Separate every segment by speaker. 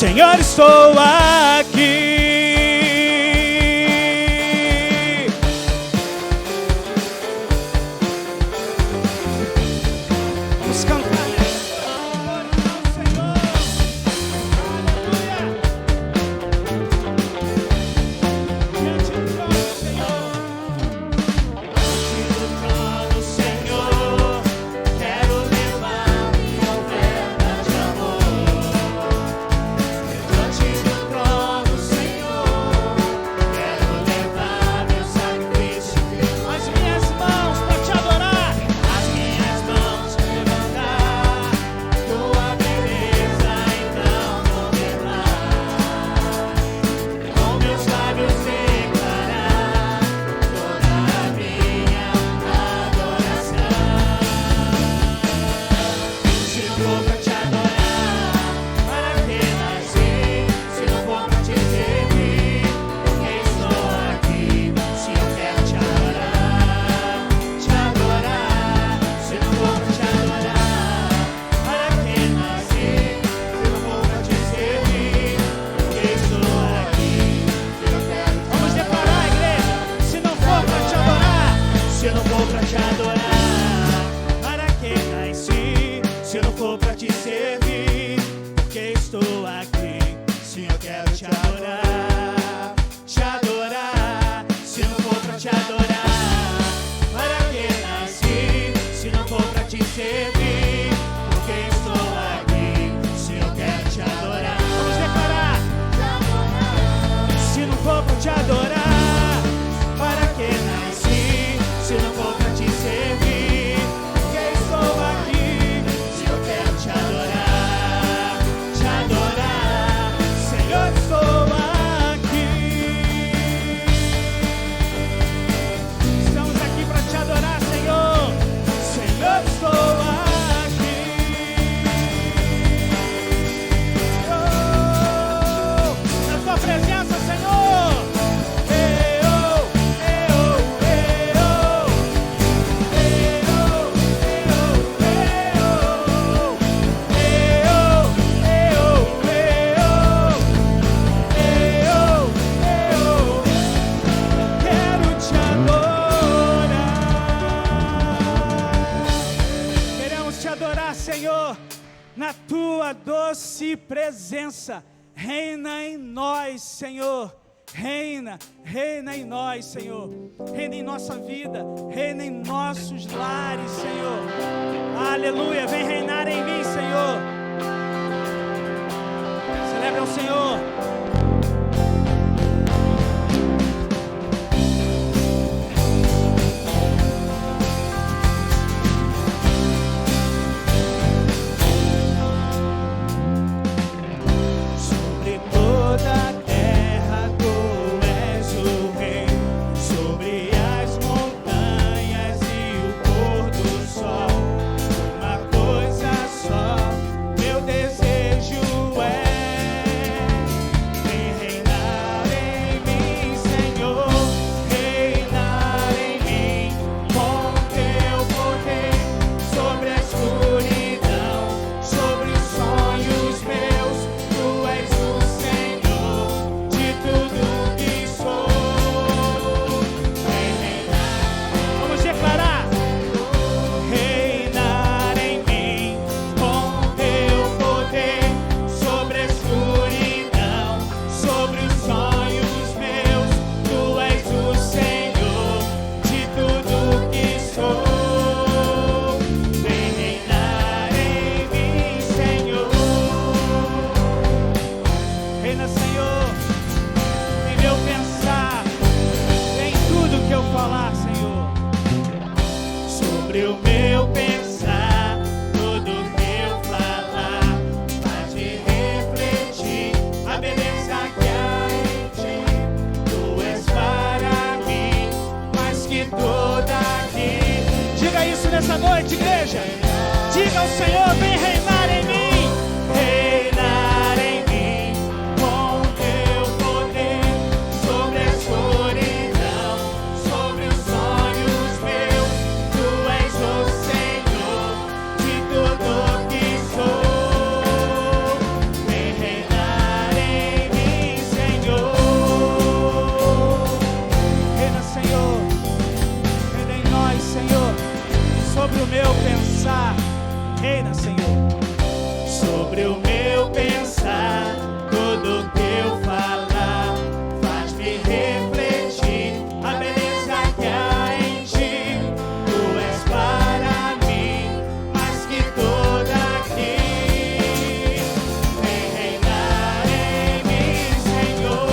Speaker 1: Senhor, estou aqui. Vamos cantar ao Senhor. Aleluia. Diante do trono, Senhor. Diante do trono, Senhor, quero levar minha oferta de amor. Diante do trono, Senhor, quero levar meu sacrifício. As minhas mãos para te adorar, as minhas mãos levantar, tua beleza então contemplar. Com meus lábios declarar toda a minha adoração. Se não for pra te adorar, para que nasci? Se não for pra te servir, porque estou aqui? Se eu quero te adorar, te adorar. Se não for pra te adorar, para que nasci? Se não for pra te servir, porque estou aqui? Vamos declarar, igreja. Se não for pra te adorar, se não for pra te adorar, para que nasci? Se não for pra te servir, porque estou aqui? Se eu quero te adorar, te adorar. Se não for pra te adorar, para que nasci? Se não for pra te servir, porque estou aqui? Se eu quero te adorar, vamos declarar. Se não for pra te adorar, para que nasci? Se não for pra te servir, porque estou aqui? Se eu quero te adorar, Senhor, estou aqui. Estamos aqui para te adorar, Senhor. Senhor, estou aqui. Na tua presença, Senhor. Quero te adorar. Queremos te adorar, Senhor, na tua doce presença. Reina em nós, Senhor. Reina em nós, Senhor. Reina em nossa vida, reina em nossos lares, Senhor. Aleluia, vem reinar em mim, Senhor. Celebra o Senhor. Sobre toda a terra tu és o rei, sobre as montanhas e o pôr do sol. Uma coisa só, meu desejo é reinar em mim, Senhor, reinar em mim com teu poder sobre a escuridão, sobre os sonhos meus. Tu és o Senhor de tudo que sou. Vem reinar, vamos declarar. Reinar em mim com teu poder sobre a escuridão, sobre os sonhos meus. Tu és o Senhor de tudo que sou. Vem reinar em mim, Senhor. Reina, Senhor, em meu pensar, em tudo que eu falar, Senhor. Sobre o meu pensar, tudo que eu falar, faz me refletir a beleza que há em ti. Tu és para mim mais que toda aqui. Diga isso nessa noite, igreja. Diga ao Senhor, vem reinar em mim. Reinar em mim com teu poder sobre a escuridão, sobre os sonhos meus. Tu és o Senhor de tudo que sou. Vem reinar Reina, Senhor. Sobre o meu pensar, tudo que eu falar, faz-me refletir a beleza que há em ti. Tu és para mim mais que toda aqui. Vem reinar em mim, Senhor,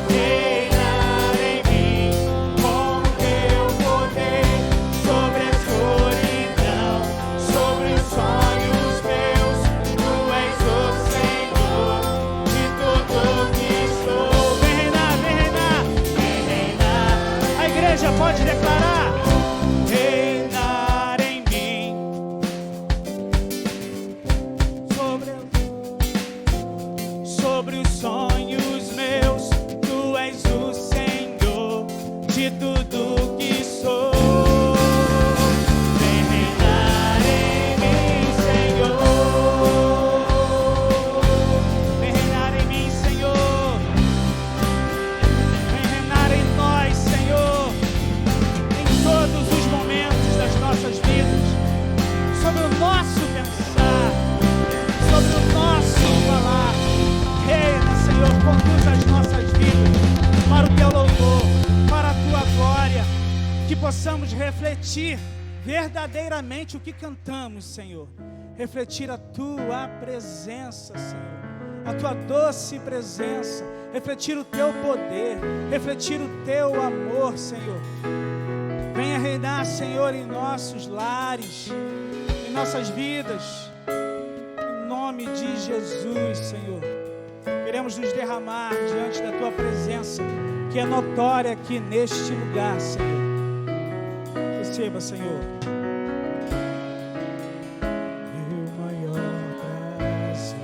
Speaker 1: reinar em mim com teu poder sobre a escuridão, sobre os sonhos meus. Tu és o Senhor de tudo que sou. Vem reinar, vem reinar, vem reinar. A igreja pode declarar: reinar em mim sobre os sonhos meus. Tu és o Senhor de tudo que sou. Vem reinar em mim, Senhor. Vem reinar em mim, Senhor. Vem reinar em nós, Senhor, em todos os momentos das nossas vidas, sobre o nosso pensar, sobre o nosso falar. Reina, Senhor, conduz as nossas vidas para o teu louvor, para a tua glória, que possamos refletir verdadeiramente o que cantamos, Senhor. Refletir a tua presença, Senhor, a tua doce presença, refletir o teu poder, refletir o teu amor, Senhor. Venha reinar, Senhor, em nossos lares, em nossas vidas, em nome de Jesus, Senhor. Queremos nos derramar diante da tua presença, que é notória aqui neste lugar, Senhor. Receba, Senhor. Meu maior prazer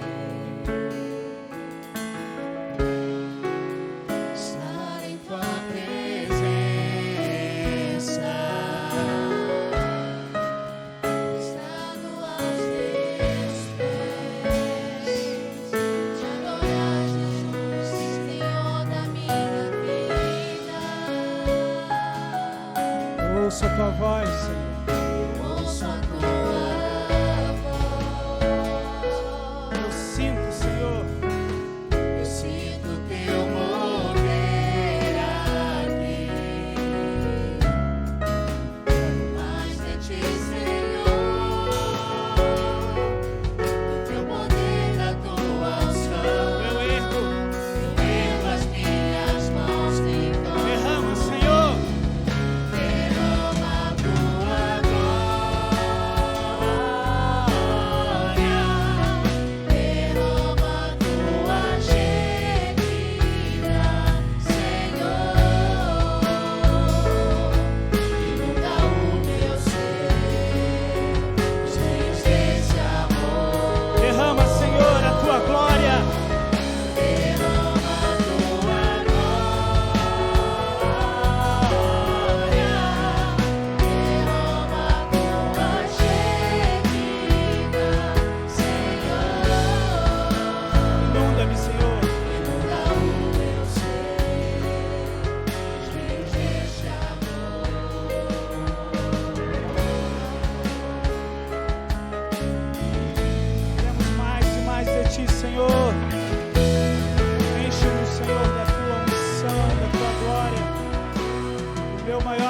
Speaker 1: estar em tua presença,
Speaker 2: Estando aos teus pés, te adorar, Jesus, Senhor da minha vida.
Speaker 1: ouça a tua voz, Senhor.
Speaker 2: Ouço a tua voz,
Speaker 1: Eu sinto, Senhor,
Speaker 2: eu sinto teu mover aqui. Mais de ti, Senhor, do teu poder, da tua unção.
Speaker 1: eu ergo.
Speaker 2: Eu ergo as minhas mãos em dor.
Speaker 1: Derrama, Senhor.
Speaker 2: Derrama a tua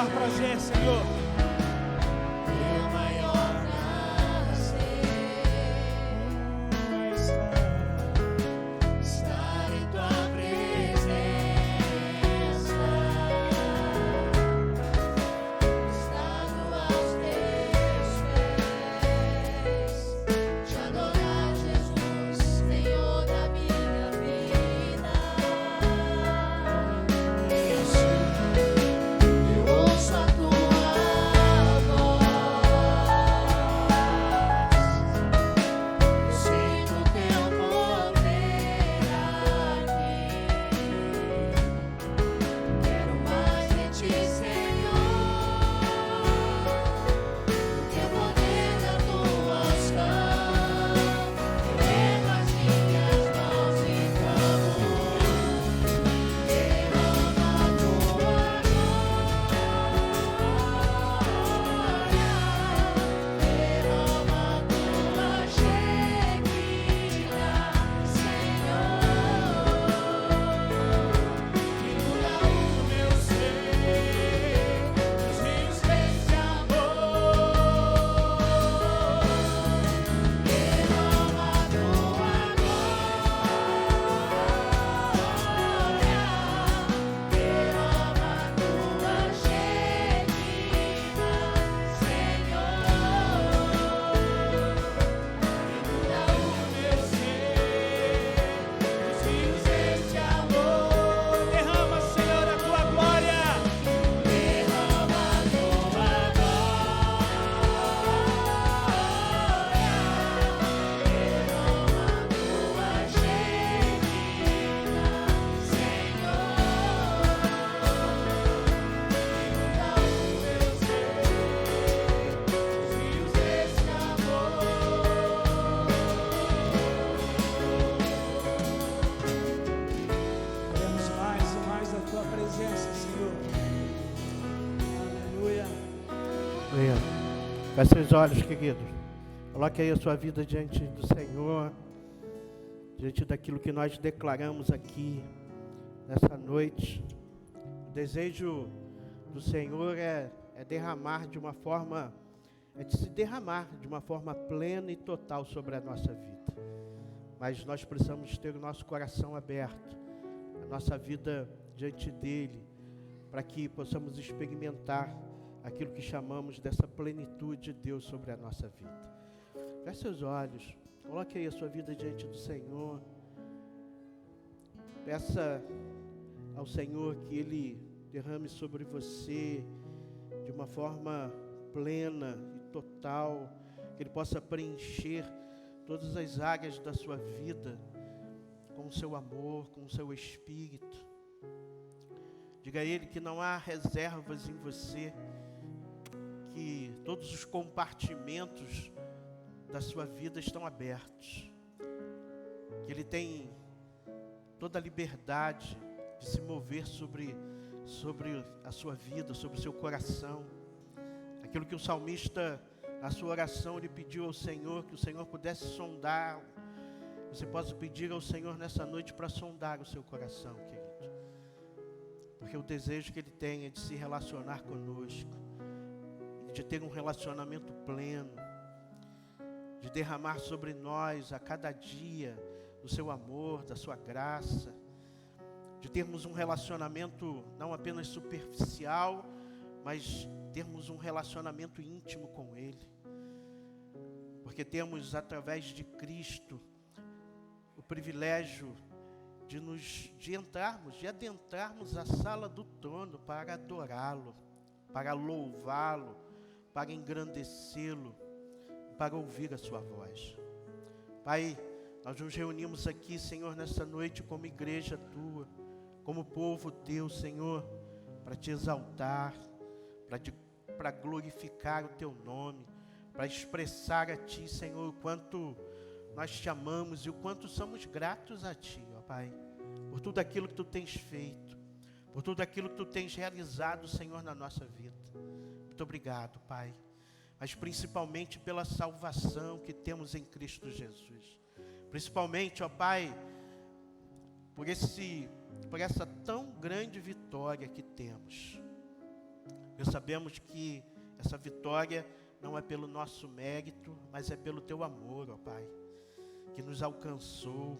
Speaker 1: prazer, Senhor.
Speaker 2: Meu maior prazer estar em tua presença, estando aos teus pés, te adorar, Jesus, Senhor da minha vida. Eu ouço a tua
Speaker 3: seus olhos, querido. Coloque aí a sua vida diante do Senhor, diante daquilo que nós declaramos aqui nessa noite. O desejo do Senhor é derramar de uma forma, de se derramar de uma forma plena e total sobre a nossa vida. Mas nós precisamos ter o nosso coração aberto, a nossa vida diante dele, para que possamos experimentar aquilo que chamamos dessa plenitude de Deus sobre a nossa vida. Feche seus olhos, coloque aí a sua vida diante do Senhor. Peça ao Senhor que Ele derrame sobre você de uma forma plena e total, que Ele possa preencher todas as áreas da sua vida com o seu amor, com o seu espírito. Diga a Ele que não há reservas em você, que todos os compartimentos da sua vida estão abertos, que Ele tem toda a liberdade de se mover sobre a sua vida, sobre o seu coração. Aquilo que o salmista, na sua oração, ele pediu ao Senhor, que o Senhor pudesse sondar. Você pode pedir ao Senhor nessa noite para sondar o seu coração, querido. Porque o desejo que Ele tem é de se relacionar conosco, de ter um relacionamento pleno, de derramar sobre nós a cada dia do seu amor, da sua graça, de termos um relacionamento não apenas superficial, mas termos um relacionamento íntimo com Ele. Porque temos, através de Cristo, o privilégio de adentrarmos a sala do trono para adorá-lo, para louvá-lo, para engrandecê-lo, para ouvir a sua voz. Pai, nós nos reunimos aqui, Senhor, nessa noite como igreja Tua, como povo Teu, Senhor, para Te exaltar, para glorificar o Teu nome, para expressar a Ti, Senhor, o quanto nós Te amamos e o quanto somos gratos a Ti, ó Pai, por tudo aquilo que Tu tens feito, por tudo aquilo que Tu tens realizado, Senhor, na nossa vida. Muito obrigado, Pai, mas principalmente pela salvação que temos em Cristo Jesus. Principalmente, ó Pai, por essa tão grande vitória que temos. Nós sabemos que essa vitória não é pelo nosso mérito, mas é pelo Teu amor, ó Pai, que nos alcançou,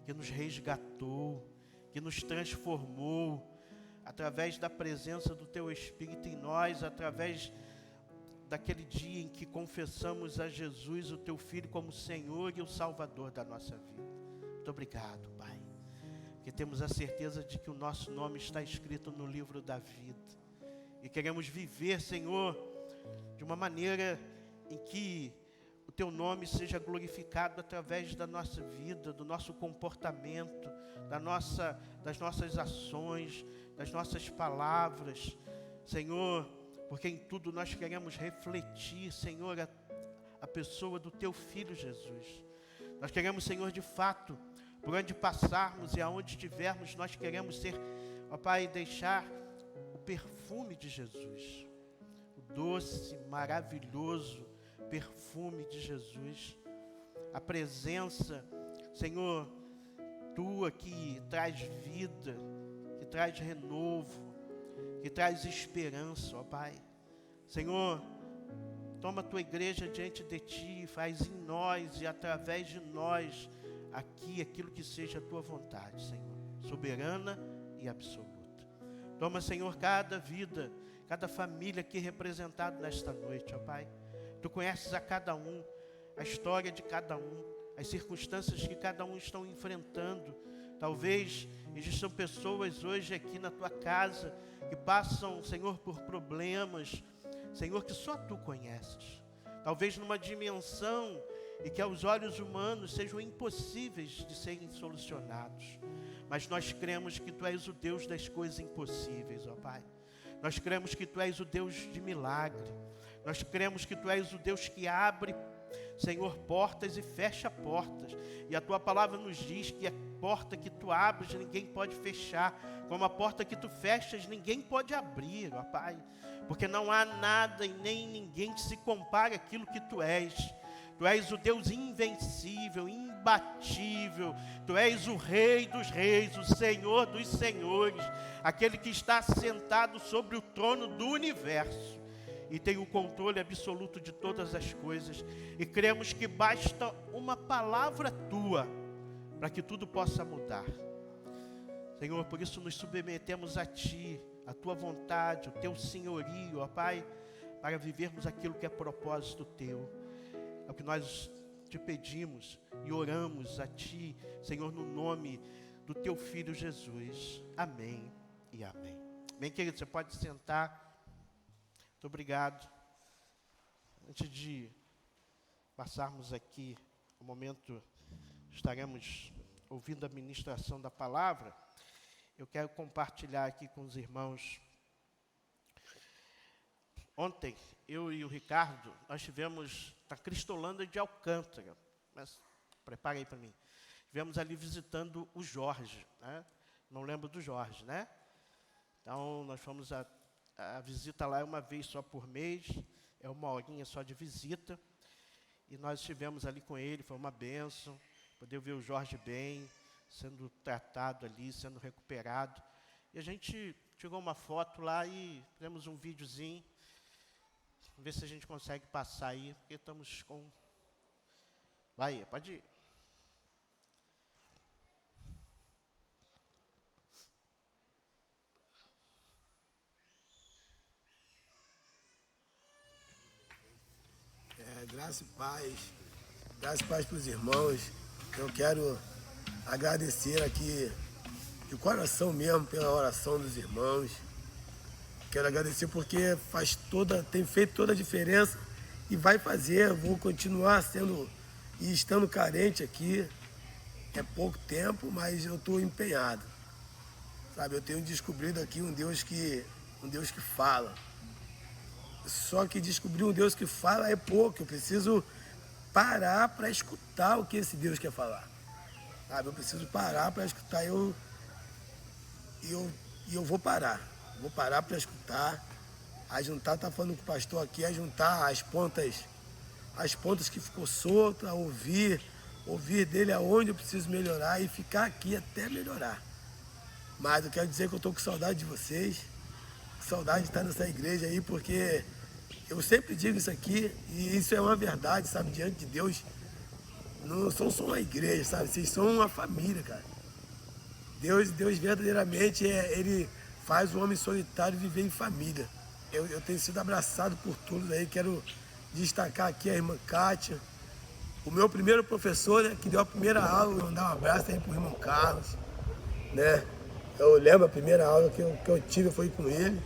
Speaker 3: que nos resgatou, que nos transformou, através da presença do Teu Espírito em nós, através daquele dia em que confessamos a Jesus, o Teu Filho, como Senhor e o Salvador da nossa vida. Muito obrigado, Pai, porque temos a certeza de que o nosso nome está escrito no livro da vida, e queremos viver, Senhor, de uma maneira em que o Teu nome seja glorificado através da nossa vida, do nosso comportamento, das nossas ações, das nossas palavras, Senhor, porque em tudo nós queremos refletir, Senhor, a pessoa do Teu Filho Jesus. Nós queremos, Senhor, de fato, por onde passarmos e aonde estivermos, nós queremos ser, ó Pai, deixar o perfume de Jesus, o doce, maravilhoso perfume de Jesus, a presença, Senhor, Tua que traz vida, que traz renovo, que traz esperança, ó Pai. Senhor, toma a Tua igreja diante de Ti, faz em nós e através de nós aqui aquilo que seja a Tua vontade, Senhor, soberana e absoluta. Toma, Senhor, cada vida, cada família aqui representada nesta noite, ó Pai. Tu conheces a cada um, a história de cada um, as circunstâncias que cada um estão enfrentando. Talvez existam pessoas hoje aqui na Tua casa que passam, Senhor, por problemas, Senhor, que só Tu conheces. Talvez numa dimensão e que aos olhos humanos sejam impossíveis de serem solucionados. Mas nós cremos que Tu és o Deus das coisas impossíveis, ó Pai. Nós cremos que Tu és o Deus de milagre. Nós cremos que Tu és o Deus que abre, Senhor, portas e fecha portas. E a Tua palavra nos diz que porta que tu abres, ninguém pode fechar. Como a porta que tu fechas, ninguém pode abrir, ó Pai. Porque não há nada e nem ninguém que se compare àquilo que tu és. Tu és o Deus invencível, imbatível. Tu és o Rei dos reis, o Senhor dos senhores. Aquele que está sentado sobre o trono do universo. E tem o controle absoluto de todas as coisas. E cremos que basta uma palavra tua para que tudo possa mudar. Senhor, por isso nos submetemos a Ti, a Tua vontade, o Teu senhorio, ó Pai, para vivermos aquilo que é propósito Teu. É o que nós Te pedimos e oramos a Ti, Senhor, no nome do Teu Filho Jesus. Amém e amém. Bem, querido, você pode sentar. Muito obrigado. Antes de passarmos aqui o momento, estaremos ouvindo a ministração da palavra. Eu quero compartilhar aqui com os irmãos. Ontem, eu e o Ricardo, nós estivemos na Cristolândia de Alcântara. Mas, prepara aí para mim. Estivemos ali visitando o Jorge, né? Não lembro do Jorge, né? Então, nós fomos a visita lá é uma vez só por mês, é uma horinha só de visita. E nós estivemos ali com ele, foi uma bênção, poder ver o Jorge bem, sendo tratado ali, sendo recuperado. E a gente tirou uma foto lá e fizemos um videozinho. Vamos ver se a gente consegue passar aí, porque estamos com... Vai, pode ir.
Speaker 4: Graça e paz para os irmãos. Eu quero agradecer aqui de coração mesmo pela oração dos irmãos. Quero agradecer porque tem feito toda a diferença e vai fazer. Eu vou continuar sendo e estando carente aqui. É pouco tempo, mas eu estou empenhado. Sabe, eu tenho descobrido aqui um Deus que fala. Só que descobrir um Deus que fala é pouco. Eu preciso parar para escutar o que esse Deus quer falar. Sabe? Eu preciso parar para escutar. Eu vou parar. Vou parar para escutar. Ajuntar, tá falando com o pastor aqui, ajuntar as pontas que ficou solta, ouvir dele aonde eu preciso melhorar e ficar aqui até melhorar. Mas eu quero dizer que eu estou com saudade de vocês. Saudade de estar nessa igreja aí, porque eu sempre digo isso aqui, e isso é uma verdade, sabe, diante de Deus. Não são só uma igreja, sabe, vocês são uma família, cara. Deus verdadeiramente, Ele faz o homem solitário viver em família. Eu tenho sido abraçado por todos aí, quero destacar aqui a irmã Kátia, o meu primeiro professor, né, que deu a primeira aula, eu mandar um abraço aí pro irmão Carlos, né. Eu lembro a primeira aula que eu tive, foi com ele,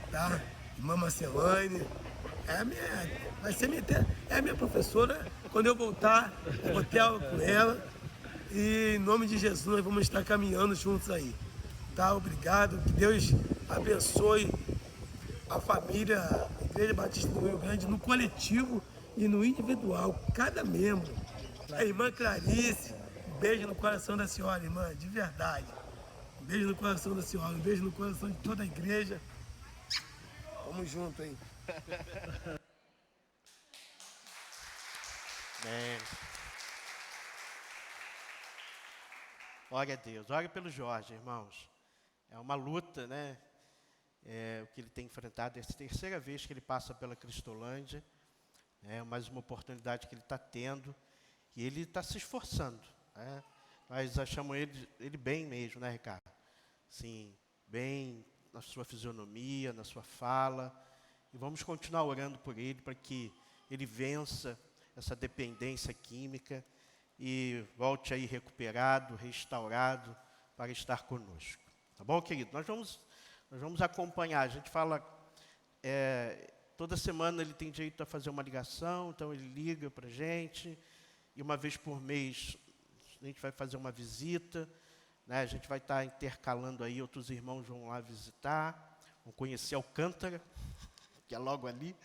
Speaker 4: tá? Irmã Marcelane, vai ser a minha professora. Quando eu voltar, eu vou ter aula com ela. E em nome de Jesus, nós vamos estar caminhando juntos aí. Tá? Obrigado, que Deus abençoe a família Igreja Batista do Rio Grande, no coletivo e no individual, cada membro. A irmã Clarice, um beijo no coração da senhora, irmã, de verdade. Um beijo no coração da senhora, um beijo no coração de toda a igreja. Vamos junto, hein?
Speaker 3: Bem. Glória a Deus. Ore pelo Jorge, irmãos. É uma luta, né? O que ele tem enfrentado. É a terceira vez que ele passa pela Cristolândia. É mais uma oportunidade que ele está tendo. E ele está se esforçando. Né? Nós achamos ele bem mesmo, né, Ricardo? Sim, bem na sua fisionomia, na sua fala. E vamos continuar orando por ele, para que ele vença essa dependência química e volte aí recuperado, restaurado, para estar conosco. Tá bom, querido? Nós vamos acompanhar. A gente fala, toda semana ele tem direito a fazer uma ligação, então ele liga para a gente, e uma vez por mês a gente vai fazer uma visita, né? A gente vai estar intercalando aí, outros irmãos vão lá visitar, vão conhecer Alcântara, que é logo ali.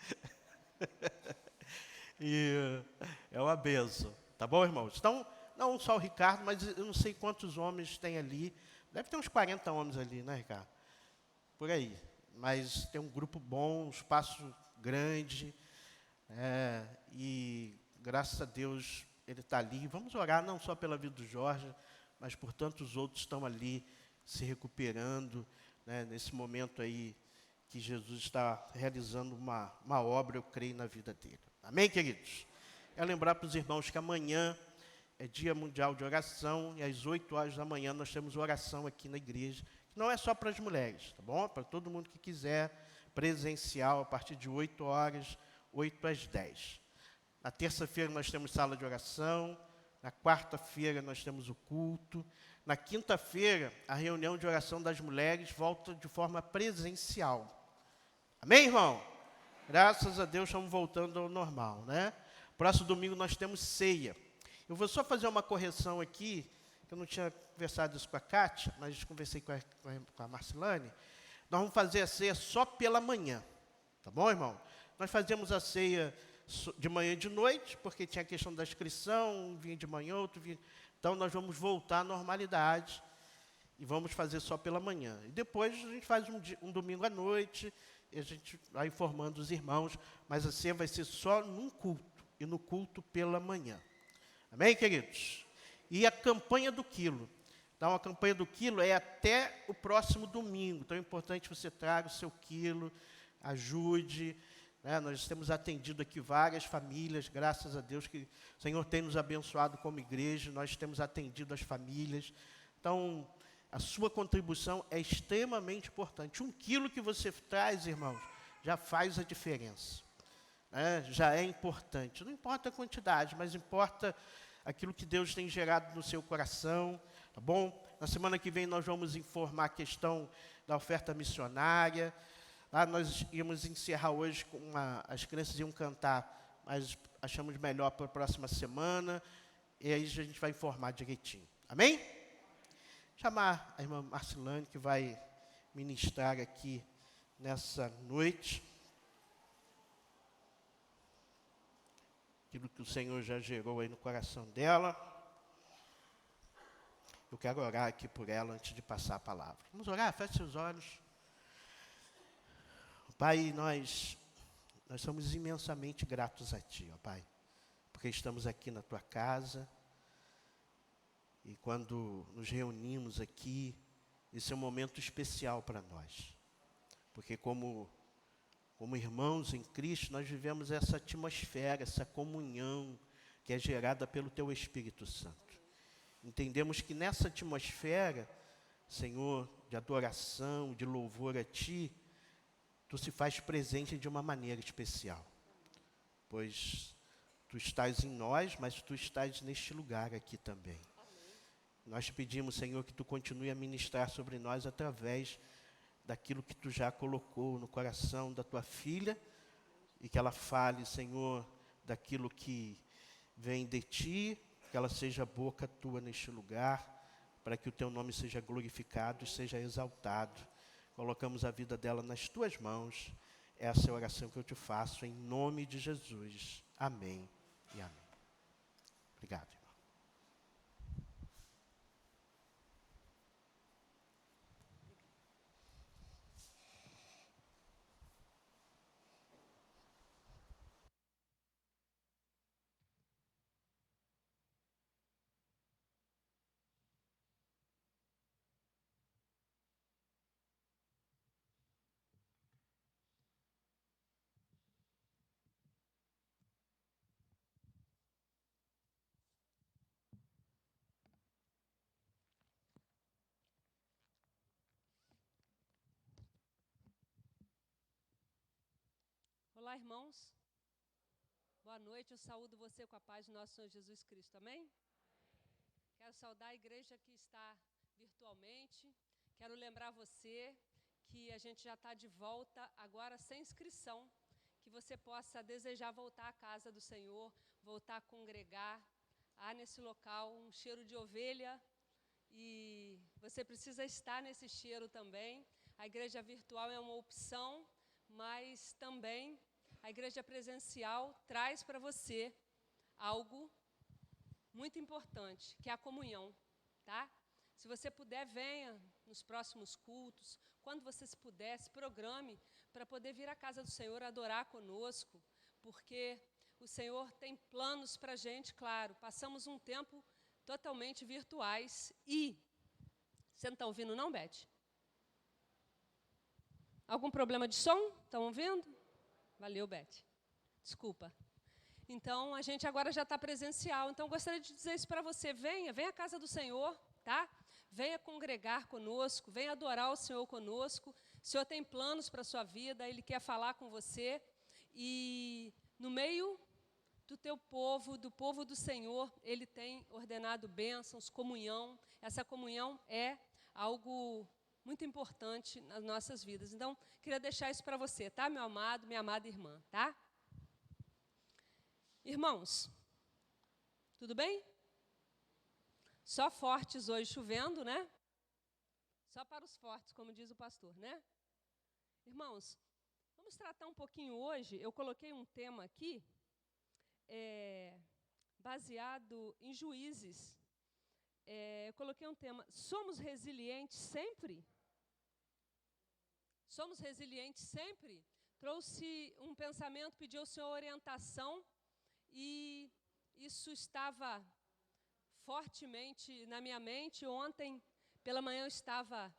Speaker 3: E é uma bênção. Tá bom, irmãos? Então, não só o Ricardo, mas eu não sei quantos homens tem ali. Deve ter uns 40 homens ali, né, Ricardo? Por aí. Mas tem um grupo bom, um espaço grande. E graças a Deus ele está ali. Vamos orar não só pela vida do Jorge, mas por tantos outros que estão ali se recuperando, né, nesse momento aí que Jesus está realizando uma obra, eu creio, na vida dele. Amém, queridos? Quero lembrar para os irmãos que amanhã é Dia Mundial de Oração e às 8 horas da manhã nós temos oração aqui na igreja. Não é só para as mulheres, tá bom? Para todo mundo que quiser, presencial, a partir de 8 horas, 8 às 10. Na terça-feira nós temos sala de oração, na quarta-feira nós temos o culto, na quinta-feira a reunião de oração das mulheres volta de forma presencial. Amém, irmão? Graças a Deus estamos voltando ao normal, né? Próximo domingo nós temos ceia. Eu vou só fazer uma correção aqui, que eu não tinha conversado isso com a Kátia, mas conversei com a Marcelane. Nós vamos fazer a ceia só pela manhã, tá bom, irmão? Nós fazemos a ceia de manhã e de noite, porque tinha a questão da inscrição, um vinha de manhã, outro vinha... Então nós vamos voltar à normalidade e vamos fazer só pela manhã. E depois a gente faz um domingo à noite, e a gente vai informando os irmãos, mas a ceia vai ser só num culto, e no culto pela manhã. Amém, queridos? E a campanha do quilo. Então, a campanha do quilo é até o próximo domingo. Então, é importante que você traga o seu quilo, ajude. Né? Nós temos atendido aqui várias famílias, graças a Deus que o Senhor tem nos abençoado como igreja. Nós temos atendido as famílias. Então, a sua contribuição é extremamente importante. 1 quilo que você traz, irmãos, já faz a diferença. Já é importante. Não importa a quantidade, mas importa aquilo que Deus tem gerado no seu coração, tá bom? Na semana que vem nós vamos informar a questão da oferta missionária. Lá nós íamos encerrar hoje com as crianças iam cantar, mas achamos melhor para a próxima semana, e aí a gente vai informar direitinho. Amém? Chamar a irmã Marcelane, que vai ministrar aqui nessa noite. Aquilo que o Senhor já gerou aí no coração dela. Eu quero orar aqui por ela antes de passar a palavra. Vamos orar? Feche seus olhos. Pai, nós somos imensamente gratos a Ti, ó Pai, porque estamos aqui na Tua casa e quando nos reunimos aqui, esse é um momento especial para nós, porque como irmãos em Cristo, nós vivemos essa atmosfera, essa comunhão que é gerada pelo Teu Espírito Santo. Entendemos que nessa atmosfera, Senhor, de adoração, de louvor a Ti, Tu se faz presente de uma maneira especial, pois Tu estás em nós, mas Tu estás neste lugar aqui também. Nós te pedimos, Senhor, que Tu continue a ministrar sobre nós através daquilo que Tu já colocou no coração da Tua filha, e que ela fale, Senhor, daquilo que vem de Ti, que ela seja boca Tua neste lugar, para que o Teu nome seja glorificado e seja exaltado. Colocamos a vida dela nas Tuas mãos. Essa é a oração que eu te faço, em nome de Jesus. Amém e amém. Obrigado, irmão.
Speaker 5: Olá, irmãos. Boa noite. Eu saúdo você com a paz do nosso Senhor Jesus Cristo. Amém? Quero saudar a igreja que está virtualmente. Quero lembrar você que a gente já está de volta agora sem inscrição. Que você possa desejar voltar à casa do Senhor, voltar a congregar. Há nesse local um cheiro de ovelha e você precisa estar nesse cheiro também. A igreja virtual é uma opção, mas também a igreja presencial traz para você algo muito importante, que é a comunhão, tá? Se você puder, venha nos próximos cultos. Quando você se puder, se programe para poder vir à casa do Senhor adorar conosco, porque o Senhor tem planos para a gente, claro. Passamos um tempo totalmente virtuais e... Você não está ouvindo não, Beth? Algum problema de som? Estão ouvindo? Valeu, Beth. Desculpa. Então, a gente agora já está presencial. Então, gostaria de dizer isso para você. Venha à casa do Senhor, tá? Venha congregar conosco, venha adorar o Senhor conosco. O Senhor tem planos para a sua vida, Ele quer falar com você. E no meio do teu povo, do povo do Senhor, Ele tem ordenado bênçãos, comunhão. Essa comunhão é algo muito importante nas nossas vidas. Então, queria deixar isso para você, tá, meu amado, minha amada irmã, tá? Irmãos, tudo bem? Só fortes hoje chovendo, né? Só para os fortes, como diz o pastor, né? Irmãos, vamos tratar um pouquinho hoje, eu coloquei um tema aqui, baseado em Juízes. Eu coloquei um tema, somos resilientes sempre? Somos resilientes sempre? Trouxe um pensamento, pedi ao Senhor orientação, e isso estava fortemente na minha mente. Ontem, pela manhã, eu estava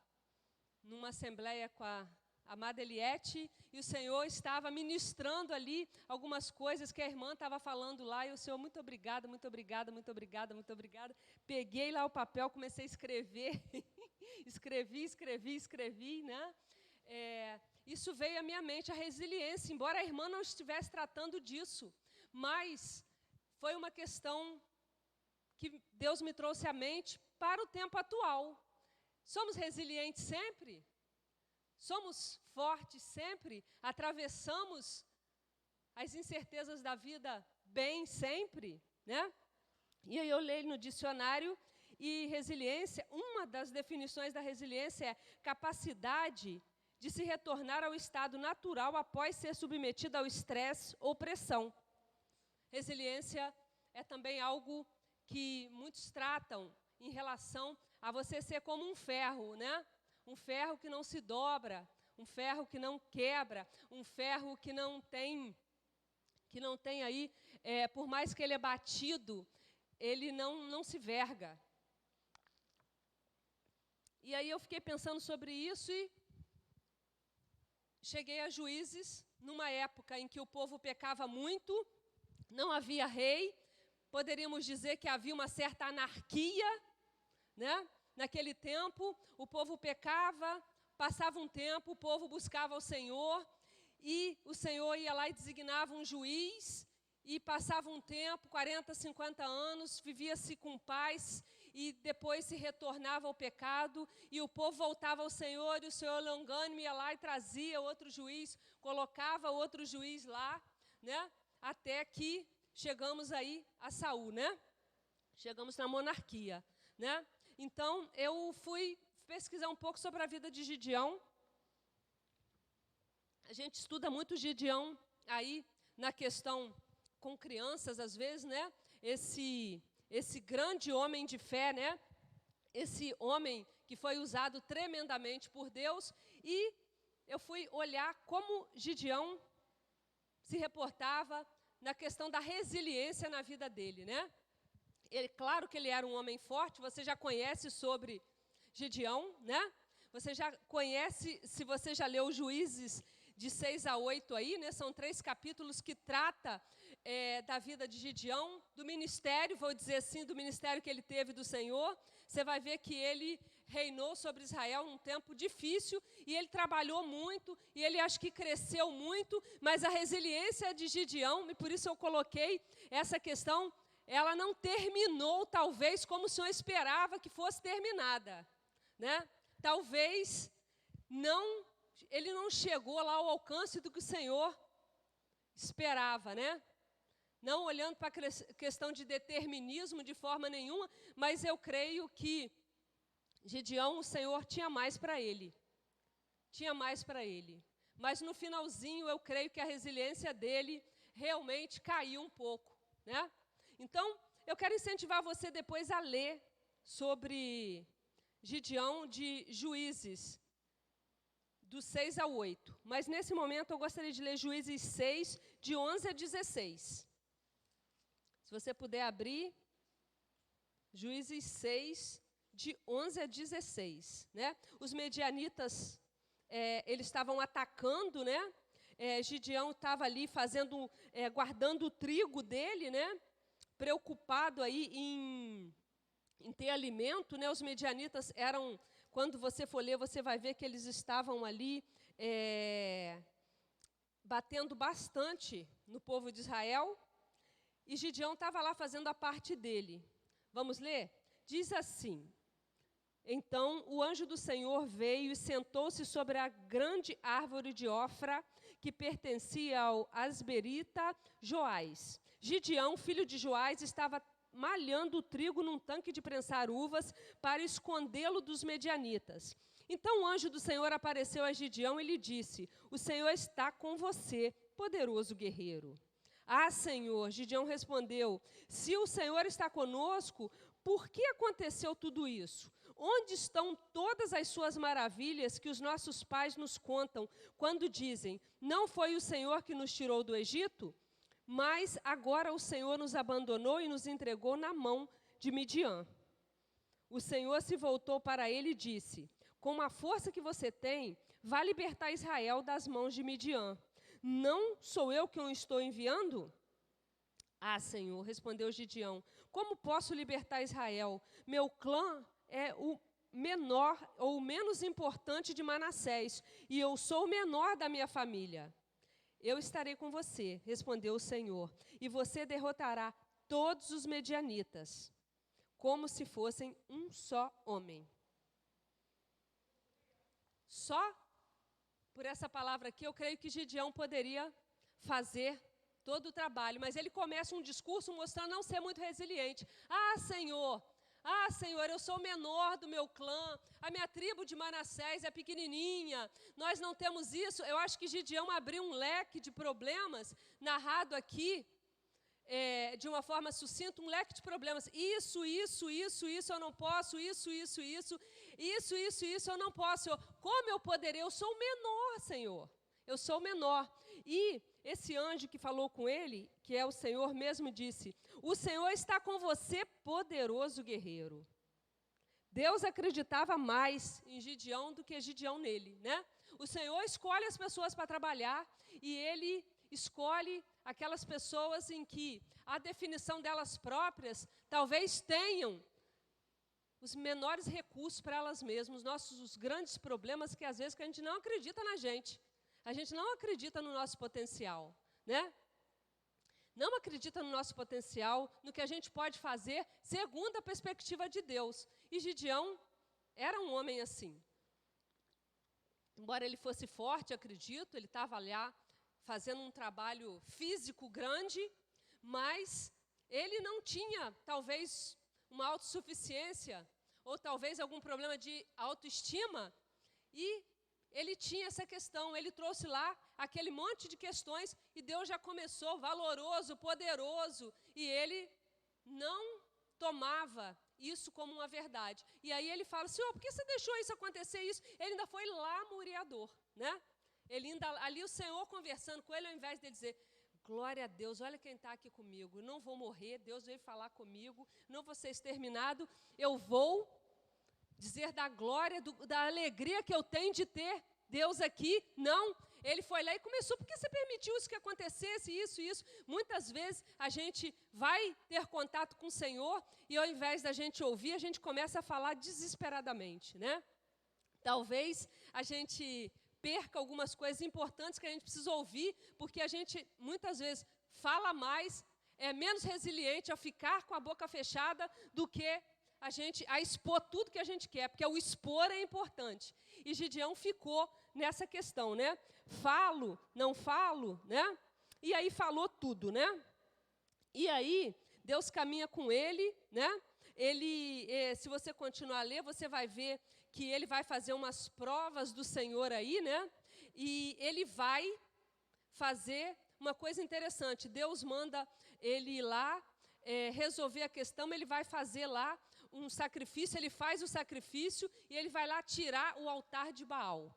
Speaker 5: numa assembleia com a amada Eliette, e o Senhor estava ministrando ali algumas coisas que a irmã estava falando lá, e o Senhor, muito obrigada, muito obrigada, muito obrigada, muito obrigada. Peguei lá o papel, comecei a escrever, escrevi, né? Isso veio à minha mente, a resiliência, embora a irmã não estivesse tratando disso, mas foi uma questão que Deus me trouxe à mente para o tempo atual. Somos resilientes sempre? Somos fortes sempre? Atravessamos as incertezas da vida bem sempre, né? E aí eu leio no dicionário, e resiliência, uma das definições da resiliência é capacidade de se retornar ao estado natural após ser submetido ao estresse ou pressão. Resiliência é também algo que muitos tratam em relação a você ser como um ferro, né? Um ferro que não se dobra, um ferro que não quebra, um ferro que não tem aí, por mais que ele é batido, ele não se verga. E aí eu fiquei pensando sobre isso e cheguei a Juízes, numa época em que o povo pecava muito, não havia rei, poderíamos dizer que havia uma certa anarquia, né? Naquele tempo, o povo pecava, passava um tempo, o povo buscava ao Senhor, e o Senhor ia lá e designava um juiz, e passava um tempo, 40, 50 anos, vivia-se com paz, e depois se retornava ao pecado, e o povo voltava ao Senhor, e o Senhor longânime ia lá e trazia outro juiz, colocava outro juiz lá, né? Até que chegamos aí a Saul, né? Chegamos na monarquia, né? Então, eu fui pesquisar um pouco sobre a vida de Gideão. A gente estuda muito Gideão aí na questão com crianças, às vezes, né? Esse grande homem de fé, né? Esse homem que foi usado tremendamente por Deus. E eu fui olhar como Gideão se reportava na questão da resiliência na vida dele, né? Claro que ele era um homem forte, você já conhece sobre Gideão, né? Você já conhece, se você já leu Juízes de 6 a 8 aí, né? São 3 capítulos que trata da vida de Gideão, do ministério, vou dizer assim, do ministério que ele teve do Senhor. Você vai ver que ele reinou sobre Israel num tempo difícil, e ele trabalhou muito, e ele acho que cresceu muito, mas a resiliência de Gideão, e por isso eu coloquei essa questão, ela não terminou, talvez, como o Senhor esperava que fosse terminada, né? Talvez ele não chegou lá ao alcance do que o Senhor esperava, né? Não olhando para a questão de determinismo de forma nenhuma, mas eu creio que Gideão, o Senhor tinha mais para ele. Tinha mais para ele. Mas no finalzinho, eu creio que a resiliência dele realmente caiu um pouco, né? Então, eu quero incentivar você depois a ler sobre Gideão de Juízes, do 6 ao 8. Mas, nesse momento, eu gostaria de ler Juízes 6, de 11 a 16. Se você puder abrir, Juízes 6, de 11 a 16. Né? Os medianitas, eles estavam atacando, né? Gideão estava ali guardando o trigo dele, né? Preocupado aí em ter alimento, né? Os medianitas eram, quando você for ler, você vai ver que eles estavam ali batendo bastante no povo de Israel, e Gideão estava lá fazendo a parte dele. Vamos ler? Diz assim: então o anjo do Senhor veio e sentou-se sobre a grande árvore de Ofra, que pertencia ao asberita Joás. Gideão, filho de Joás, estava malhando o trigo num tanque de prensar uvas para escondê-lo dos medianitas. Então o anjo do Senhor apareceu a Gideão e lhe disse: o Senhor está com você, poderoso guerreiro. Ah, Senhor, Gideão respondeu: se o Senhor está conosco, por que aconteceu tudo isso? Onde estão todas as suas maravilhas que os nossos pais nos contam, quando dizem: não foi o Senhor que nos tirou do Egito? Mas agora o Senhor nos abandonou e nos entregou na mão de Midian. O Senhor se voltou para ele e disse: com a força que você tem, vá libertar Israel das mãos de Midian. Não sou eu que o estou enviando? Ah, Senhor, respondeu Gideão, como posso libertar Israel? Meu clã é o menor ou o menos importante de Manassés, e eu sou o menor da minha família. Eu estarei com você, respondeu o Senhor, e você derrotará todos os medianitas, como se fossem um só homem. Só por essa palavra aqui, eu creio que Gideão poderia fazer todo o trabalho, mas ele começa um discurso mostrando não ser muito resiliente. Ah, Senhor, eu sou o menor do meu clã, a minha tribo de Manassés é pequenininha, nós não temos isso. Eu acho que Gideão abriu um leque de problemas, narrado aqui, de uma forma sucinta, um leque de problemas. Isso eu não posso, isso eu não posso. Senhor. Como eu poderei? Eu sou o menor, Senhor. Eu sou o menor. E esse anjo que falou com ele, que é o Senhor mesmo, disse: o Senhor está com você, poderoso guerreiro. Deus acreditava mais em Gideão do que Gideão nele, né? O Senhor escolhe as pessoas para trabalhar e ele escolhe aquelas pessoas em que a definição delas próprias talvez tenham os menores recursos para elas mesmas, os grandes problemas que às vezes que a gente não acredita na gente. A gente não acredita no nosso potencial, né? Não acredita no nosso potencial, no que a gente pode fazer segundo a perspectiva de Deus. E Gideão era um homem assim. Embora ele fosse forte, acredito, ele estava lá fazendo um trabalho físico grande, mas ele não tinha, talvez, uma autossuficiência, ou talvez algum problema de autoestima, e ele tinha essa questão, ele trouxe lá aquele monte de questões, e Deus já começou valoroso, poderoso, e ele não tomava isso como uma verdade. E aí ele fala: Senhor, por que você deixou isso acontecer? Ele ainda foi lamuriador, né? Ali o Senhor conversando com ele, ao invés de dizer: glória a Deus, olha quem está aqui comigo, não vou morrer, Deus veio falar comigo, não vou ser exterminado, eu vou dizer da glória, da alegria que eu tenho de ter Deus aqui. Não, ele foi lá e começou: por que você permitiu isso que acontecesse, isso? Muitas vezes a gente vai ter contato com o Senhor e ao invés da gente ouvir, a gente começa a falar desesperadamente, né? Talvez a gente perca algumas coisas importantes que a gente precisa ouvir, porque a gente muitas vezes fala mais, é menos resiliente a ficar com a boca fechada do que a expor tudo que a gente quer, porque o expor é importante. E Gideão ficou nessa questão, né? Falo, não falo, né? E aí falou tudo, né? E aí Deus caminha com ele, né? Se você continuar a ler, você vai ver que ele vai fazer umas provas do Senhor aí, né? E ele vai fazer uma coisa interessante. Deus manda ele ir lá resolver a questão, ele vai fazer lá um sacrifício, ele faz o sacrifício e ele vai lá tirar o altar de Baal,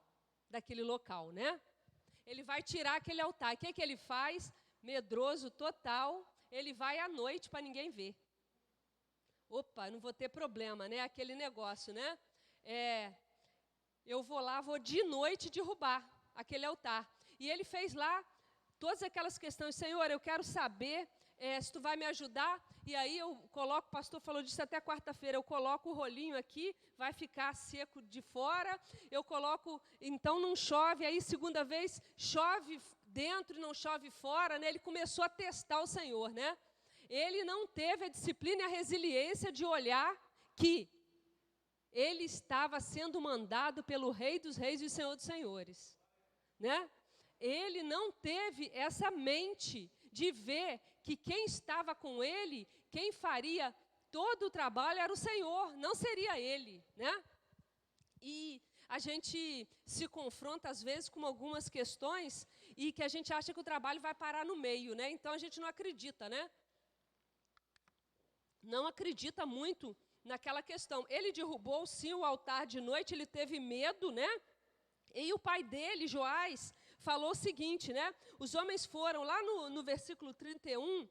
Speaker 5: daquele local, né? Ele vai tirar aquele altar. O que ele faz? Medroso total, ele vai à noite para ninguém ver. Opa, não vou ter problema, né? Aquele negócio, né? Eu vou lá, vou de noite derrubar aquele altar. E ele fez lá todas aquelas questões. Senhor, eu quero saber se tu vai me ajudar. E aí eu coloco, o pastor falou disso até quarta-feira, eu coloco o rolinho aqui, vai ficar seco de fora. Eu coloco, então não chove. Aí segunda vez, chove dentro e não chove fora, né? Ele começou a testar o Senhor, né? Ele não teve a disciplina e a resiliência de olhar que ele estava sendo mandado pelo Rei dos Reis e Senhor dos Senhores, né? Ele não teve essa mente de ver que quem estava com ele, quem faria todo o trabalho era o Senhor, não seria ele, né? E a gente se confronta às vezes com algumas questões e que a gente acha que o trabalho vai parar no meio, né? Então a gente não acredita, né? Não acredita muito naquela questão. Ele derrubou sim o altar de noite, ele teve medo, né? E o pai dele, Joás, falou o seguinte, né? Os homens foram, lá no versículo 31,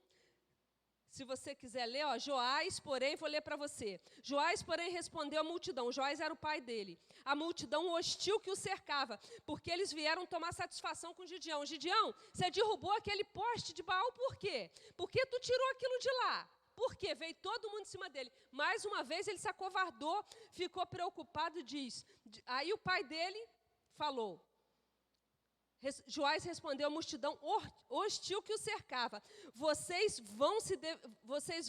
Speaker 5: se você quiser ler, ó, Joás, porém, vou ler para você. Joás, porém, respondeu à multidão. Joás era o pai dele. A multidão hostil que o cercava, porque eles vieram tomar satisfação com Gideão. Gideão, você derrubou aquele poste de Baal, por quê? Porque tu tirou aquilo de lá. Por quê? Veio todo mundo em cima dele. Mais uma vez ele se acovardou, ficou preocupado, diz. Aí o pai dele falou. Joás respondeu à multidão hostil que o cercava. Vocês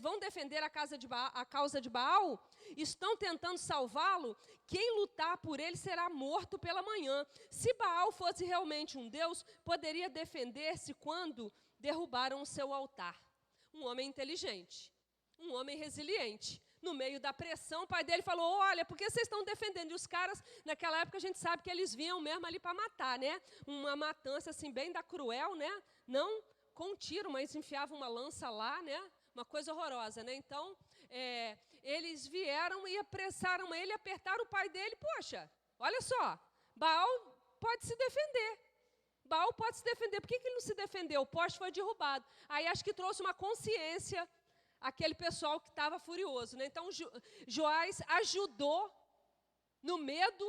Speaker 5: vão defender a causa de Baal? Estão tentando salvá-lo? Quem lutar por ele será morto pela manhã. Se Baal fosse realmente um deus, poderia defender-se quando derrubaram o seu altar. Um homem inteligente, um homem resiliente. No meio da pressão, o pai dele falou, olha, por que vocês estão defendendo? E os caras, naquela época, a gente sabe que eles vinham mesmo ali para matar, né? Uma matança, assim, bem da cruel, né? Não com tiro, mas enfiavam uma lança lá, né? Uma coisa horrorosa, né? Então, eles vieram e apressaram ele, apertaram o pai dele. Poxa, olha só, Baal pode se defender. Baal pode se defender. Por que ele não se defendeu? O poste foi derrubado. Aí acho que trouxe uma consciência aquele pessoal que estava furioso, né? Então, Joás ajudou no medo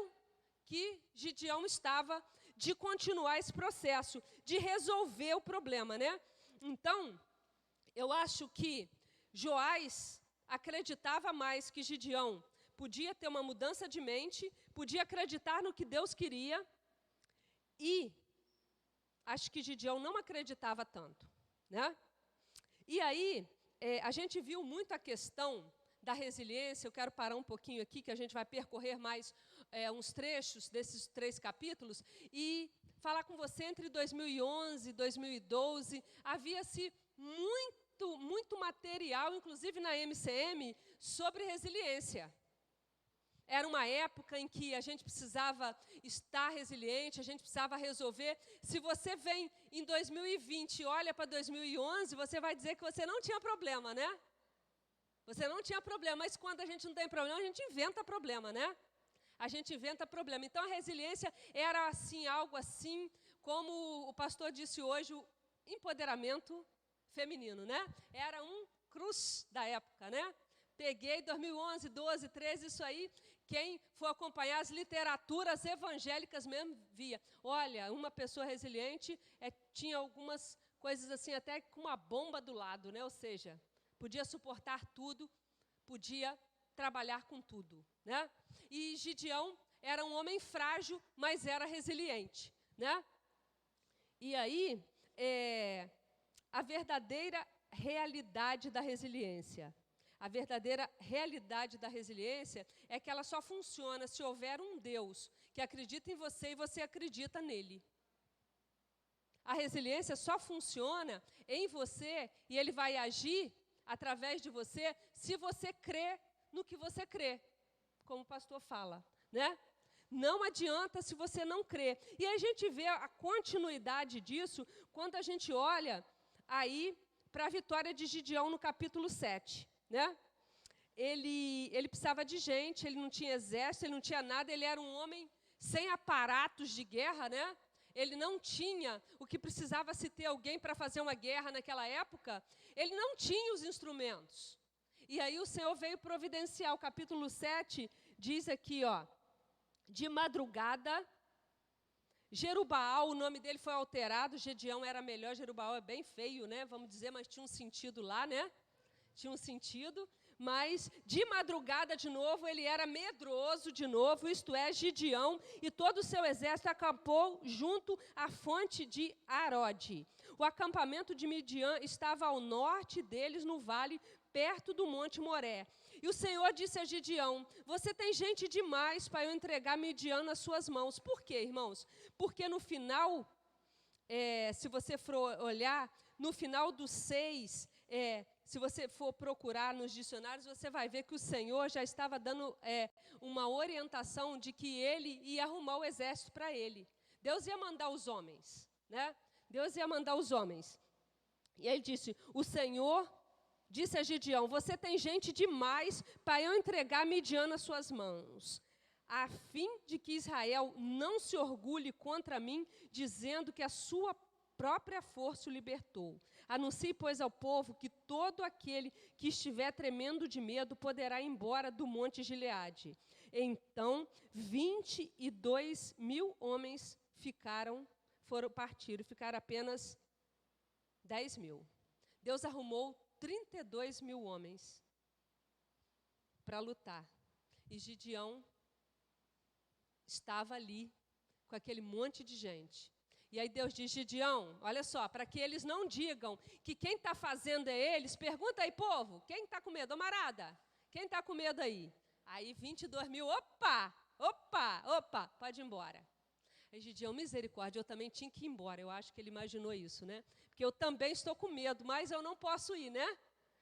Speaker 5: que Gideão estava de continuar esse processo, de resolver o problema, né? Então, eu acho que Joás acreditava mais que Gideão podia ter uma mudança de mente, podia acreditar no que Deus queria, e acho que Gideão não acreditava tanto, né? E aí, a gente viu muito a questão da resiliência. Eu quero parar um pouquinho aqui, que a gente vai percorrer mais uns trechos desses 3 capítulos, e falar com você, entre 2011 e 2012, havia-se muito material, inclusive na MCM, sobre resiliência. Era uma época em que a gente precisava estar resiliente, a gente precisava resolver. Se você vem em 2020 e olha para 2011, você vai dizer que você não tinha problema, né? Você não tinha problema, mas quando a gente não tem problema, a gente inventa problema, né? A gente inventa problema. Então, a resiliência era assim, algo assim, como o pastor disse hoje, o empoderamento feminino, né? Era um cruz da época, né? Peguei 2011, 12, 13, isso aí. Quem for acompanhar as literaturas evangélicas mesmo via. Olha, uma pessoa resiliente tinha algumas coisas assim, até com uma bomba do lado, né? Ou seja, podia suportar tudo, podia trabalhar com tudo, né? E Gideão era um homem frágil, mas era resiliente, né? E aí, a verdadeira realidade da resiliência. A verdadeira realidade da resiliência é que ela só funciona se houver um Deus que acredita em você e você acredita nele. A resiliência só funciona em você e ele vai agir através de você se você crê no que você crê, como o pastor fala, né? Não adianta se você não crê. E a gente vê a continuidade disso quando a gente olha aí para a vitória de Gideão no capítulo 7, né? Ele precisava de gente, ele não tinha exército, ele não tinha nada, ele era um homem sem aparatos de guerra, né? Ele não tinha o que precisava se ter alguém para fazer uma guerra naquela época, ele não tinha os instrumentos. E aí o Senhor veio providenciar. O capítulo 7 diz aqui, ó, de madrugada, Jerubaal, o nome dele foi alterado, Gedeão era melhor, Jerubaal é bem feio, né? Vamos dizer, mas tinha um sentido lá, né? Tinha um sentido. Mas, de madrugada, de novo, ele era medroso de novo, isto é, Gideão, e todo o seu exército acampou junto à fonte de Arode. O acampamento de Midian estava ao norte deles, no vale, perto do Monte Moré. E o Senhor disse a Gideão, você tem gente demais para eu entregar Midian nas suas mãos. Por quê, irmãos? Porque no final, se você for olhar, no final do 6, se você for procurar nos dicionários, você vai ver que o Senhor já estava dando uma orientação de que ele ia arrumar o exército para ele. Deus ia mandar os homens, né? Deus ia mandar os homens. E ele disse, o Senhor disse a Gideão, você tem gente demais para eu entregar Midian nas suas mãos, a fim de que Israel não se orgulhe contra mim, dizendo que a sua própria força o libertou. Anuncie, pois, ao povo que todo aquele que estiver tremendo de medo poderá ir embora do monte Gileade. Então, 22.000 homens partiram, ficaram apenas 10.000. Deus arrumou 32.000 homens para lutar. E Gideão estava ali com aquele monte de gente. E aí Deus diz, Gideão, olha só, para que eles não digam que quem está fazendo é eles, pergunta aí, povo, quem está com medo? Ô, marada, quem está com medo aí? Aí 22.000, opa, pode ir embora. Aí Gideão, misericórdia, eu também tinha que ir embora, eu acho que ele imaginou isso, né? Porque eu também estou com medo, mas eu não posso ir, né?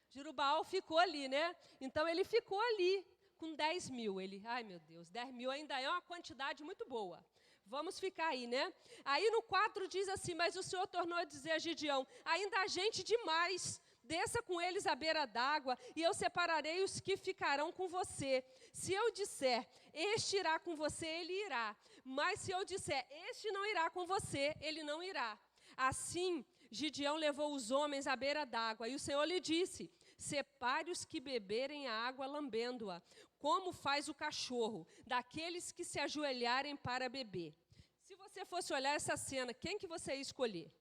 Speaker 5: Jerubaal ficou ali, né? Então ele ficou ali com 10.000. Ele, ai meu Deus, 10.000 ainda é uma quantidade muito boa. Vamos ficar aí, né? Aí no 4 diz assim, mas o Senhor tornou a dizer a Gideão, ainda há gente demais, desça com eles à beira d'água, e eu separarei os que ficarão com você. Se eu disser, este irá com você, ele irá. Mas se eu disser, este não irá com você, ele não irá. Assim, Gideão levou os homens à beira d'água, e o Senhor lhe disse, separe os que beberem a água lambendo-a, como faz o cachorro, daqueles que se ajoelharem para beber. Se você fosse olhar essa cena, quem que você ia escolher?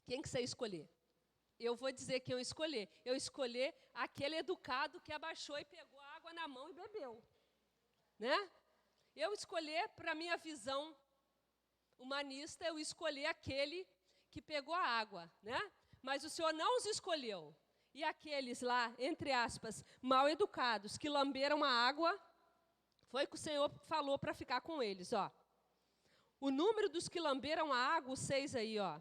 Speaker 5: Quem que você ia escolher? Eu vou dizer quem eu escolher. Eu escolher aquele educado que abaixou e pegou a água na mão e bebeu. Né? Eu escolher, para a minha visão humanista, eu escolher aquele que pegou a água. Né? Mas o Senhor não os escolheu. E aqueles lá, entre aspas, mal educados, que lamberam a água, foi que o Senhor falou para ficar com eles, ó. O número dos que lamberam a água, 6 aí, ó.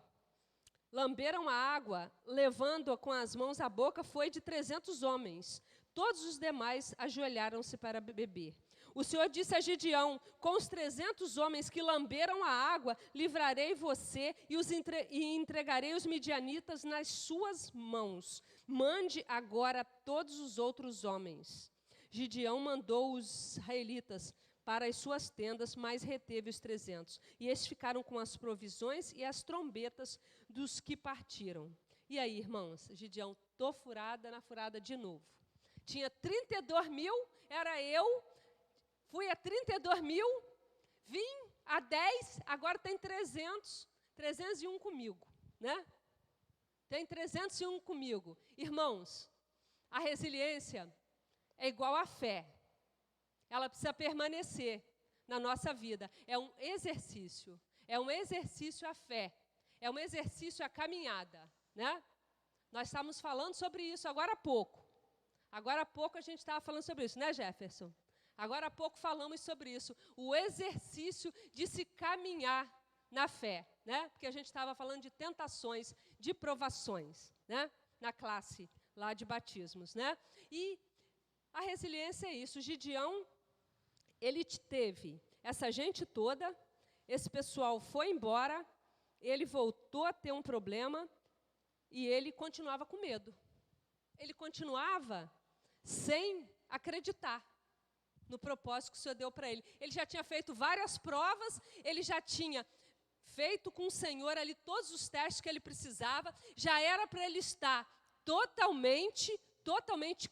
Speaker 5: Lamberam a água, levando-a com as mãos à boca, foi de 300 homens. Todos os demais ajoelharam-se para beber. O Senhor disse a Gideão, com os 300 homens que lamberam a água, livrarei você e entregarei os midianitas nas suas mãos. Mande agora todos os outros homens. Gideão mandou os israelitas para as suas tendas, mas reteve os 300. E estes ficaram com as provisões e as trombetas dos que partiram. E aí, irmãos, Gideão, tô furada na furada de novo. Tinha 32.000, era eu, fui a 32.000, vim a 10, agora tem 301 comigo, né? Tem 301 comigo. Irmãos, a resiliência é igual à fé. Ela precisa permanecer na nossa vida. É um exercício a fé. É um exercício a caminhada, né? Nós estávamos falando sobre isso agora há pouco. Agora há pouco a gente estava falando sobre isso, né, Jefferson? Agora há pouco falamos sobre isso. O exercício de se caminhar na fé, né? Porque a gente estava falando de tentações, de provações, né? Na classe lá de batismos, né? E a resiliência é isso. Gideão, ele teve essa gente toda, esse pessoal foi embora, ele voltou a ter um problema e ele continuava com medo. Ele continuava sem acreditar no propósito que o Senhor deu para ele. Ele já tinha feito várias provas, ele já tinha feito com o Senhor ali todos os testes que ele precisava, já era para ele estar totalmente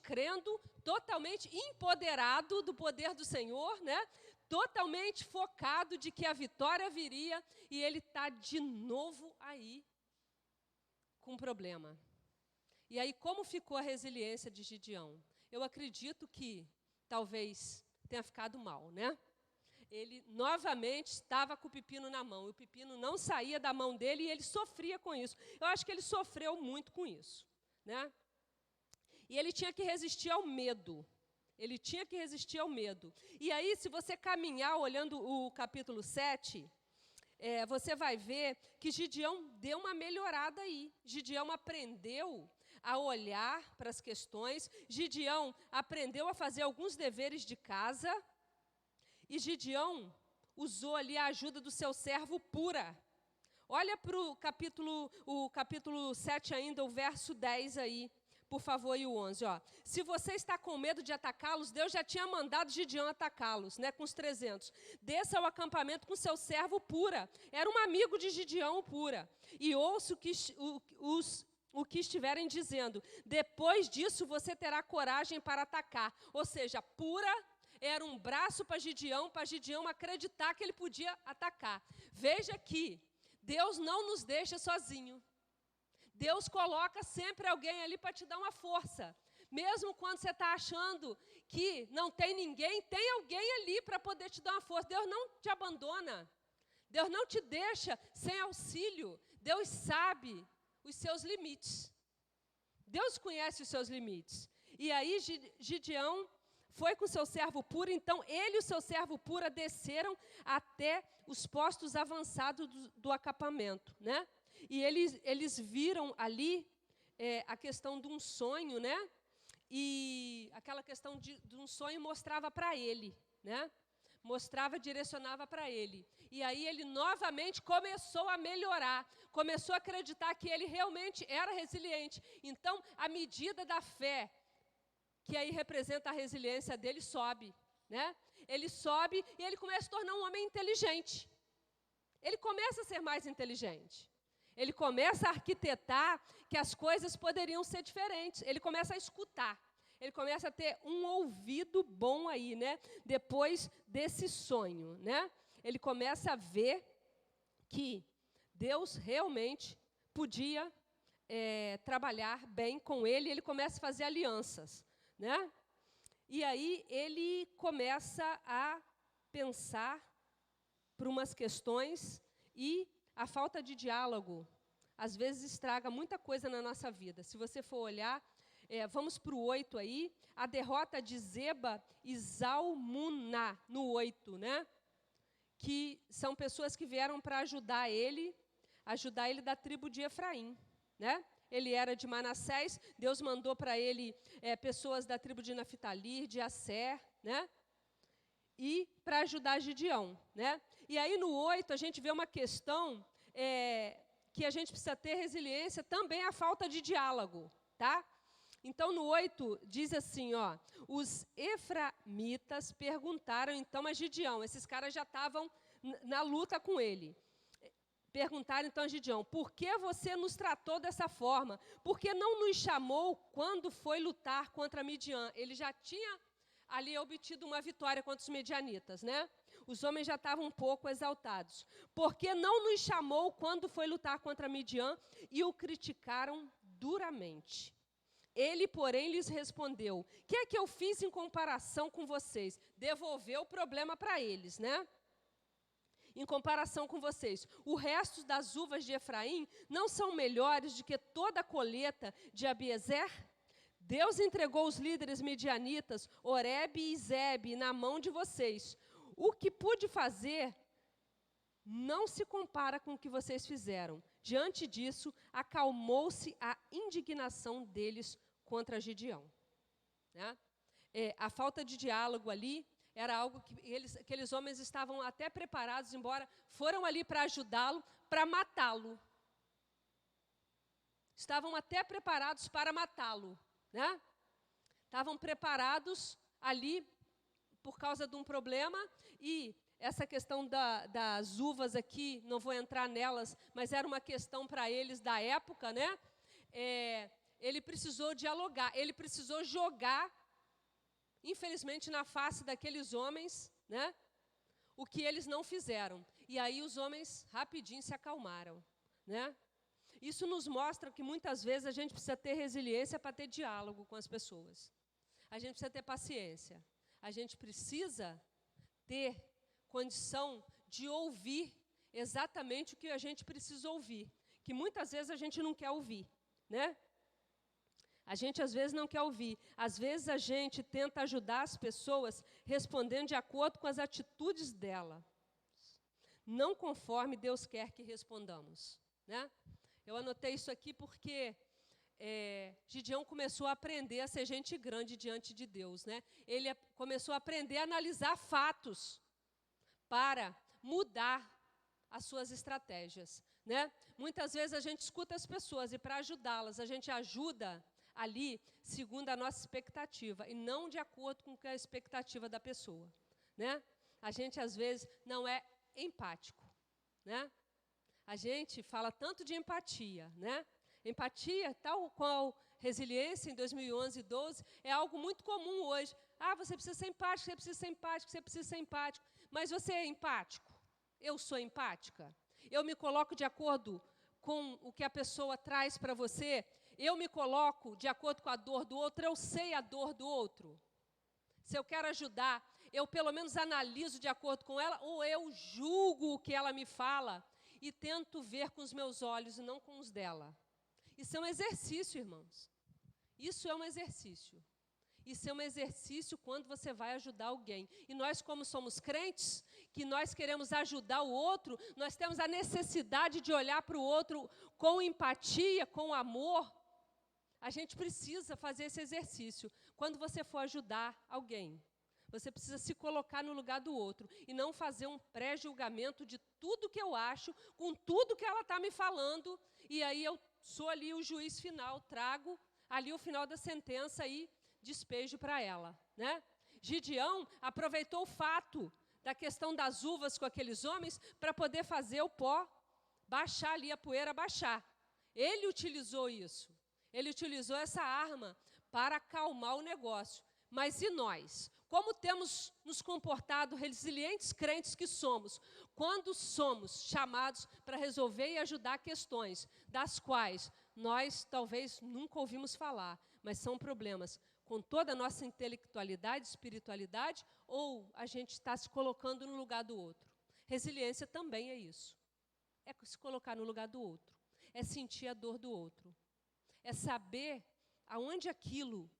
Speaker 5: crendo, totalmente empoderado do poder do Senhor, né? Totalmente focado de que a vitória viria, e ele está de novo aí com um problema. E aí, como ficou a resiliência de Gideão? Eu acredito que talvez tenha ficado mal, né? Ele novamente estava com o pepino na mão, e o pepino não saía da mão dele, e ele sofria com isso. Eu acho que ele sofreu muito com isso, né? E ele tinha que resistir ao medo. Ele tinha que resistir ao medo. E aí, se você caminhar olhando o capítulo 7, você vai ver que Gideão deu uma melhorada aí. Gideão aprendeu a olhar para as questões. Gideão aprendeu a fazer alguns deveres de casa. E Gideão usou ali a ajuda do seu servo Pura. Olha para o capítulo 7 ainda, o verso 10 aí. Por favor, e o 11, ó. Se você está com medo de atacá-los, Deus já tinha mandado Gideão atacá-los, né, com os 300. Desça ao acampamento com seu servo Pura. Era um amigo de Gideão, Pura. E ouça o que estiverem dizendo. Depois disso, você terá coragem para atacar. Ou seja, Pura era um braço para Gideão acreditar que ele podia atacar. Veja que Deus não nos deixa sozinho. Deus coloca sempre alguém ali para te dar uma força. Mesmo quando você está achando que não tem ninguém, tem alguém ali para poder te dar uma força. Deus não te abandona. Deus não te deixa sem auxílio. Deus sabe os seus limites. Deus conhece os seus limites. E aí Gideão foi com seu servo Pura, então ele e o seu servo Pura desceram até os postos avançados do acampamento, né? E eles viram ali a questão de um sonho, né? E aquela questão de um sonho mostrava para ele, né? Direcionava para ele. E aí ele novamente começou a melhorar, começou a acreditar que ele realmente era resiliente. Então, a medida da fé, que aí representa a resiliência dele, sobe, né? Ele sobe e ele começa a se tornar um homem inteligente. Ele começa a ser mais inteligente. Ele começa a arquitetar que as coisas poderiam ser diferentes. Ele começa a escutar. Ele começa a ter um ouvido bom aí, né? Depois desse sonho, né? Ele começa a ver que Deus realmente podia trabalhar bem com ele. Ele começa a fazer alianças, né? E aí ele começa a pensar por umas questões, e a falta de diálogo, às vezes, estraga muita coisa na nossa vida. Se você for olhar, vamos para o 8 aí, a derrota de Zeba e Zalmunna, no 8, né? Que são pessoas que vieram para ajudar ele da tribo de Efraim, né? Ele era de Manassés, Deus mandou para ele pessoas da tribo de Naftali, de Asser, né? E para ajudar Gideão, né? E aí no 8 a gente vê uma questão que a gente precisa ter resiliência, também a falta de diálogo, tá? Então no 8 diz assim, ó, os eframitas perguntaram então a Gideão, esses caras já estavam na luta com ele. Perguntaram então a Gideão, por que você nos tratou dessa forma? Por que não nos chamou quando foi lutar contra Midian? Ele já tinha ali obtido uma vitória contra os medianitas, né? Os homens já estavam um pouco exaltados. Por que não nos chamou quando foi lutar contra Midian? E o criticaram duramente. Ele, porém, lhes respondeu, o que é que eu fiz em comparação com vocês? Devolveu o problema para eles, né? Em comparação com vocês, o resto das uvas de Efraim não são melhores do que toda a colheita de Abiezer? Deus entregou os líderes midianitas, Oreb e Zebe, na mão de vocês. O que pude fazer não se compara com o que vocês fizeram. Diante disso, acalmou-se a indignação deles contra Gideão, né? A falta de diálogo ali Era algo que aqueles homens estavam até preparados, embora foram ali para ajudá-lo, para matá-lo. Estavam até preparados para matá-lo, né? Estavam preparados ali por causa de um problema, e essa questão das uvas aqui, não vou entrar nelas, mas era uma questão para eles da época, né? Ele precisou dialogar, ele precisou jogar, infelizmente, na face daqueles homens, né? O que eles não fizeram. E aí os homens rapidinho se acalmaram, né? Isso nos mostra que muitas vezes a gente precisa ter resiliência para ter diálogo com as pessoas. A gente precisa ter paciência. A gente precisa ter condição de ouvir exatamente o que a gente precisa ouvir, que muitas vezes a gente não quer ouvir, né? A gente às vezes não quer ouvir. Às vezes a gente tenta ajudar as pessoas respondendo de acordo com as atitudes dela, não conforme Deus quer que respondamos, né? Eu anotei isso aqui porque Gideão começou a aprender a ser gente grande diante de Deus, né? Ele começou a aprender a analisar fatos para mudar as suas estratégias, né? Muitas vezes a gente escuta as pessoas e para ajudá-las, a gente ajuda ali segundo a nossa expectativa e não de acordo com a expectativa da pessoa, né? A gente às vezes não é empático, né? A gente fala tanto de empatia, né? Empatia, tal qual resiliência em 2011 e 12, é algo muito comum hoje. Ah, você precisa ser empático, você precisa ser empático, você precisa ser empático. Mas você é empático? Eu sou empática? Eu me coloco de acordo com o que a pessoa traz para você? Eu me coloco de acordo com a dor do outro? Eu sei a dor do outro? Se eu quero ajudar, eu pelo menos analiso de acordo com ela, ou eu julgo o que ela me fala e tento ver com os meus olhos e não com os dela? Isso é um exercício, irmãos. Isso é um exercício. Isso é um exercício quando você vai ajudar alguém. E nós, como somos crentes, que nós queremos ajudar o outro, nós temos a necessidade de olhar para o outro com empatia, com amor. A gente precisa fazer esse exercício. Quando você for ajudar alguém, você precisa se colocar no lugar do outro e não fazer um pré-julgamento de tudo que eu acho, com tudo que ela está me falando, e aí eu sou ali o juiz final, trago ali o final da sentença e despejo para ela, né? Gideão aproveitou o fato da questão das uvas com aqueles homens para poder fazer o pó baixar ali, a poeira baixar. Ele utilizou isso. Ele utilizou essa arma para acalmar o negócio. Mas e nós? Como temos nos comportado, resilientes crentes que somos, quando somos chamados para resolver e ajudar questões das quais nós talvez nunca ouvimos falar, mas são problemas com toda a nossa intelectualidade, espiritualidade, ou a gente está se colocando no lugar do outro? Resiliência também é isso. É se colocar no lugar do outro. É sentir a dor do outro. É saber aonde aquilo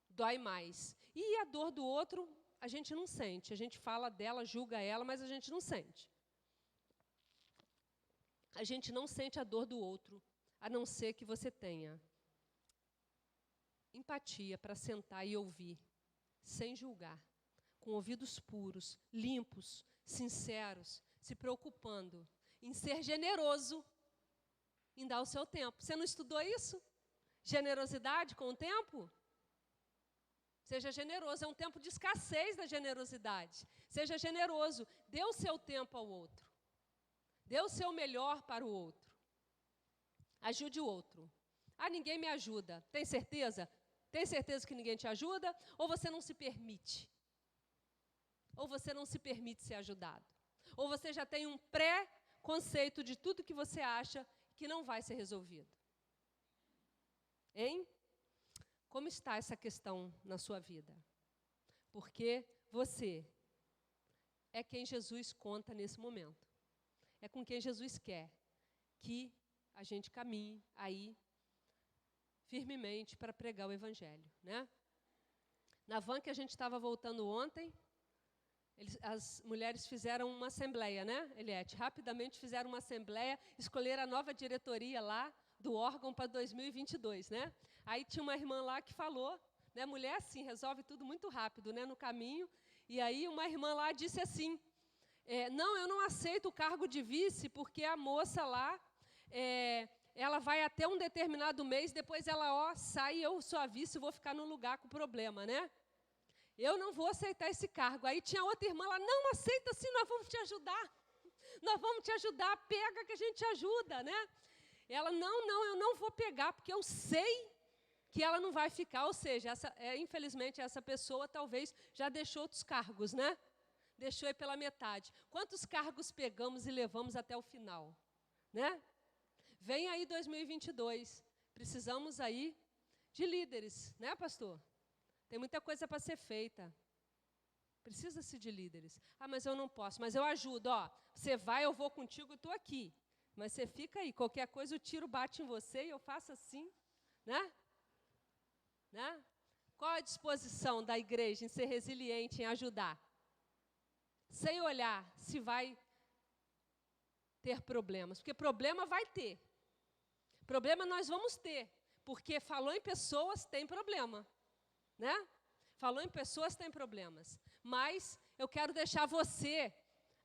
Speaker 5: dói mais. E a dor do outro, a gente não sente. A gente fala dela, julga ela, mas a gente não sente. A gente não sente a dor do outro, a não ser que você tenha empatia para sentar e ouvir, sem julgar, com ouvidos puros, limpos, sinceros, se preocupando em ser generoso, em dar o seu tempo. Você não estudou isso? Generosidade com o tempo? Seja generoso, é um tempo de escassez da generosidade. Seja generoso, dê o seu tempo ao outro. Dê o seu melhor para o outro. Ajude o outro. Ah, ninguém me ajuda. Tem certeza? Tem certeza que ninguém te ajuda? Ou você não se permite? Ou você não se permite ser ajudado? Ou você já tem um pré-conceito de tudo que você acha que não vai ser resolvido? Hein? Como está essa questão na sua vida? Porque você é quem Jesus conta nesse momento. É com quem Jesus quer que a gente caminhe aí firmemente para pregar o Evangelho, né? Na van que a gente estava voltando ontem, as mulheres fizeram uma assembleia, né, Eliette? Rapidamente fizeram uma assembleia, escolheram a nova diretoria lá do órgão para 2022, né? Aí tinha uma irmã lá que falou, né, mulher assim, resolve tudo muito rápido, né, no caminho, E aí uma irmã lá disse assim, não, eu não aceito o cargo de vice, porque a moça lá, ela vai até um determinado mês, depois ela sai, eu sou a vice, vou ficar no lugar com problema, né? Eu não vou aceitar esse cargo. Aí tinha outra irmã lá, não, aceita sim, nós vamos te ajudar. Nós vamos te ajudar, pega que a gente te ajuda, né? Ela, não, eu não vou pegar, porque eu sei que ela não vai ficar. Ou seja, infelizmente, essa pessoa talvez já deixou outros cargos, né? Deixou aí pela metade. Quantos cargos pegamos e levamos até o final, né? Vem aí 2022, precisamos aí de líderes, né, pastor? Tem muita coisa para ser feita. Precisa-se de líderes. Ah, mas eu não posso, mas eu ajudo, Você vai, eu vou contigo, eu estou aqui. Mas você fica aí, qualquer coisa o tiro bate em você e eu faço assim, né? Qual a disposição da igreja em ser resiliente, em ajudar? Sem olhar se vai ter problemas, porque problema vai ter. Problema nós vamos ter, porque falou em pessoas, tem problema, né? Falou em pessoas, tem problemas. Mas eu quero deixar você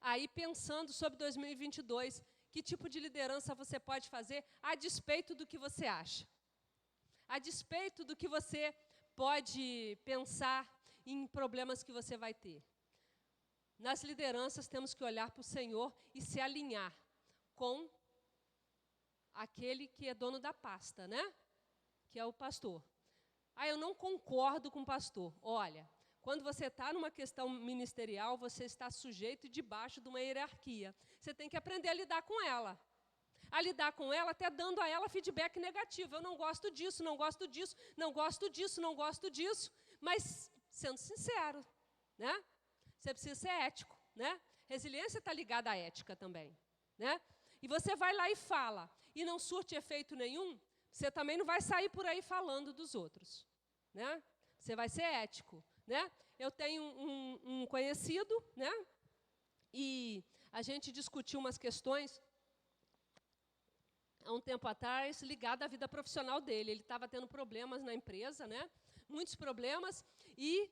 Speaker 5: aí pensando sobre 2022, que tipo de liderança você pode fazer a despeito do que você acha. A despeito do que você pode pensar em problemas que você vai ter. Nas lideranças temos que olhar para o Senhor e se alinhar com aquele que é dono da pasta, né? Que é o pastor. Eu não concordo com o pastor. Olha, quando você está numa questão ministerial, você está sujeito e debaixo de uma hierarquia. Você tem que aprender a lidar com ela. A lidar com ela até dando a ela feedback negativo. Eu não gosto disso, não gosto disso, não gosto disso, não gosto disso. Mas, sendo sincero, né? Você precisa ser ético, né? Resiliência está ligada à ética também, né? E você vai lá e fala, e não surte efeito nenhum, você também não vai sair por aí falando dos outros, né? Você vai ser ético, né? Eu tenho um conhecido, né? E a gente discutiu umas questões há um tempo atrás, ligada à vida profissional dele. Ele estava tendo problemas na empresa, né? Muitos problemas, e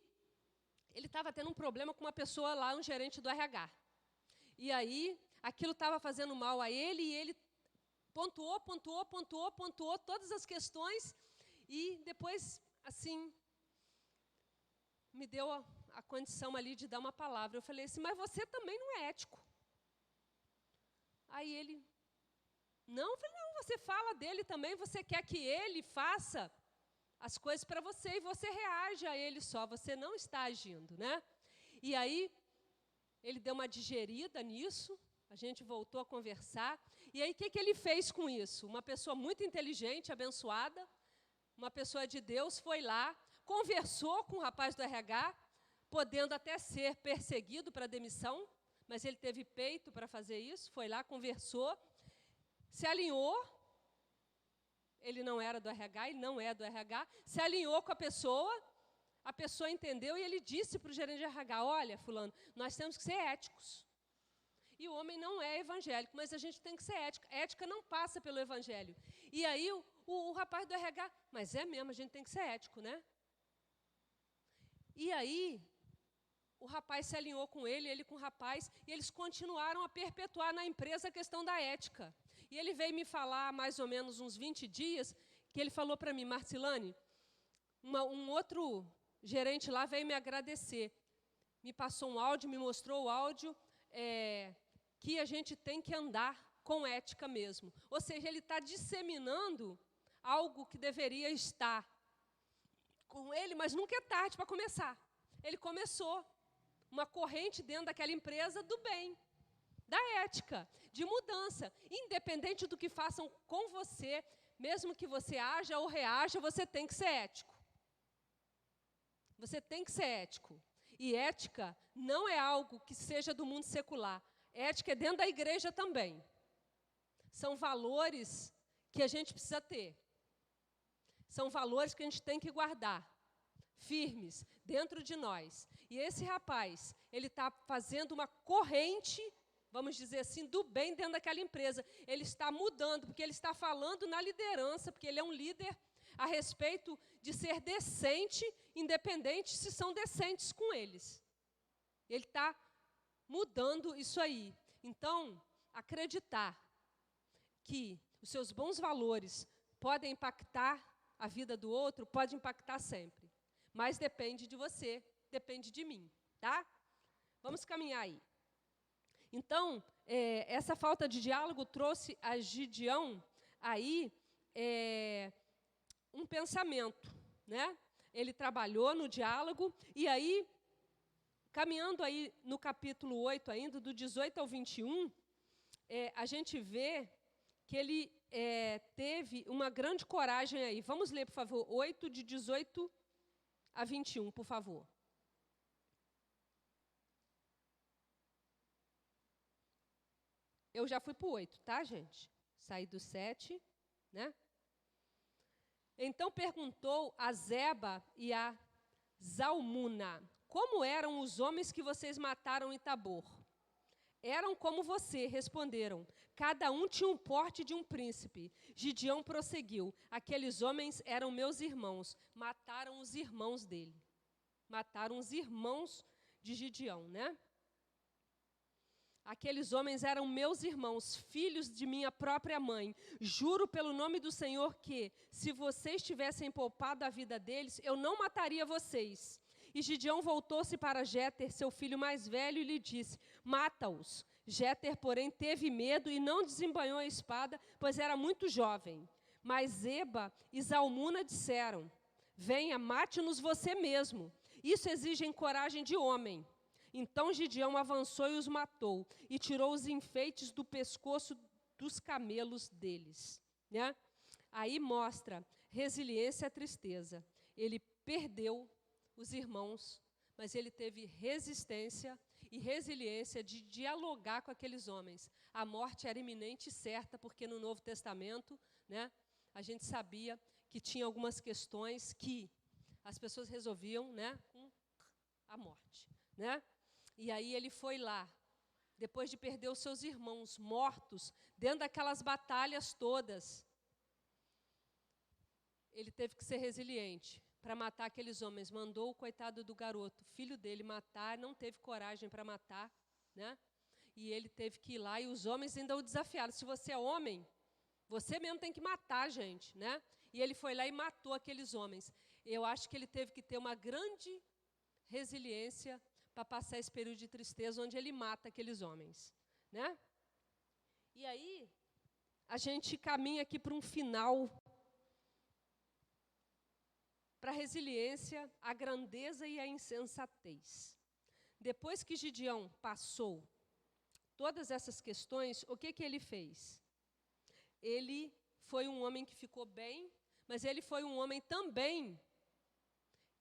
Speaker 5: ele estava tendo um problema com uma pessoa lá, um gerente do RH. E aí, aquilo estava fazendo mal a ele, e ele pontuou todas as questões, e depois, assim, me deu a condição ali de dar uma palavra. Eu falei assim, mas você também não é ético. Aí ele, não, eu falei, não, você fala dele também, você quer que ele faça as coisas para você, e você reage a ele só, você não está agindo, né? E aí, ele deu uma digerida nisso, a gente voltou a conversar, e aí o que ele fez com isso? Uma pessoa muito inteligente, abençoada, uma pessoa de Deus, foi lá, conversou com o rapaz do RH, podendo até ser perseguido para demissão, mas ele teve peito para fazer isso, foi lá, conversou, se alinhou, ele não era do RH, ele não é do RH, se alinhou com a pessoa entendeu, e ele disse para o gerente de RH, olha, fulano, nós temos que ser éticos. E o homem não é evangélico, mas a gente tem que ser ético. Ética não passa pelo evangelho. E aí o rapaz do RH, mas é mesmo, a gente tem que ser ético, né? E aí o rapaz se alinhou com ele com o rapaz, e eles continuaram a perpetuar na empresa a questão da ética. E ele veio me falar há mais ou menos uns 20 dias, que ele falou para mim, Marcilane, um outro gerente lá veio me agradecer. Me passou um áudio, me mostrou o áudio, que a gente tem que andar com ética mesmo. Ou seja, ele está disseminando algo que deveria estar com ele, mas nunca é tarde para começar. Ele começou uma corrente dentro daquela empresa do bem, da ética, de mudança. Independente do que façam com você, mesmo que você haja ou reaja, você tem que ser ético. Você tem que ser ético. E ética não é algo que seja do mundo secular. Ética é dentro da igreja também. São valores que a gente precisa ter. São valores que a gente tem que guardar, firmes, dentro de nós. E esse rapaz, ele está fazendo uma corrente, vamos dizer assim, do bem dentro daquela empresa. Ele está mudando, porque ele está falando na liderança, porque ele é um líder a respeito de ser decente, independente se são decentes com eles. Ele está mudando isso aí. Então, acreditar que os seus bons valores podem impactar a vida do outro, pode impactar sempre. Mas depende de você, depende de mim, tá? Vamos caminhar aí. Então, essa falta de diálogo trouxe a Gideão aí um pensamento, né? Ele trabalhou no diálogo, e aí, caminhando aí no capítulo 8 ainda, do 18 ao 21, a gente vê que ele teve uma grande coragem aí. Vamos ler, por favor, 8, de 18 a 21, por favor. Eu já fui para o 8, tá, gente? Saí do 7, né? Então perguntou a Zeba e a Zalmuna: como eram os homens que vocês mataram em Tabor? Eram como você, responderam. Cada um tinha um porte de um príncipe. Gideão prosseguiu: aqueles homens eram meus irmãos. Mataram os irmãos dele. Mataram os irmãos de Gideão, né? Aqueles homens eram meus irmãos, filhos de minha própria mãe. Juro pelo nome do Senhor que, se vocês tivessem poupado a vida deles, eu não mataria vocês. E Gideão voltou-se para Jéter, seu filho mais velho, e lhe disse: mata-os. Jéter, porém, teve medo e não desembanhou a espada, pois era muito jovem. Mas Zeba e Zalmuna disseram: venha, mate-nos você mesmo. Isso exige coragem de homem. Então Gideão avançou e os matou, e tirou os enfeites do pescoço dos camelos deles. Né? Aí mostra resiliência à tristeza. Ele perdeu os irmãos, mas ele teve resistência e resiliência de dialogar com aqueles homens. A morte era iminente e certa, porque no Novo Testamento, né, a gente sabia que tinha algumas questões que as pessoas resolviam, né, com a morte. Né? E aí ele foi lá, depois de perder os seus irmãos mortos, dentro daquelas batalhas todas, ele teve que ser resiliente para matar aqueles homens. Mandou o coitado do garoto, filho dele, matar, não teve coragem para matar, né? E ele teve que ir lá, e os homens ainda o desafiaram: se você é homem, você mesmo tem que matar, gente, né? E ele foi lá e matou aqueles homens. Eu acho que ele teve que ter uma grande resiliência para passar esse período de tristeza, onde ele mata aqueles homens, né? E aí, a gente caminha aqui para um final, para a resiliência, a grandeza e a insensatez. Depois que Gideão passou todas essas questões, o que ele fez? Ele foi um homem que ficou bem, mas ele foi um homem também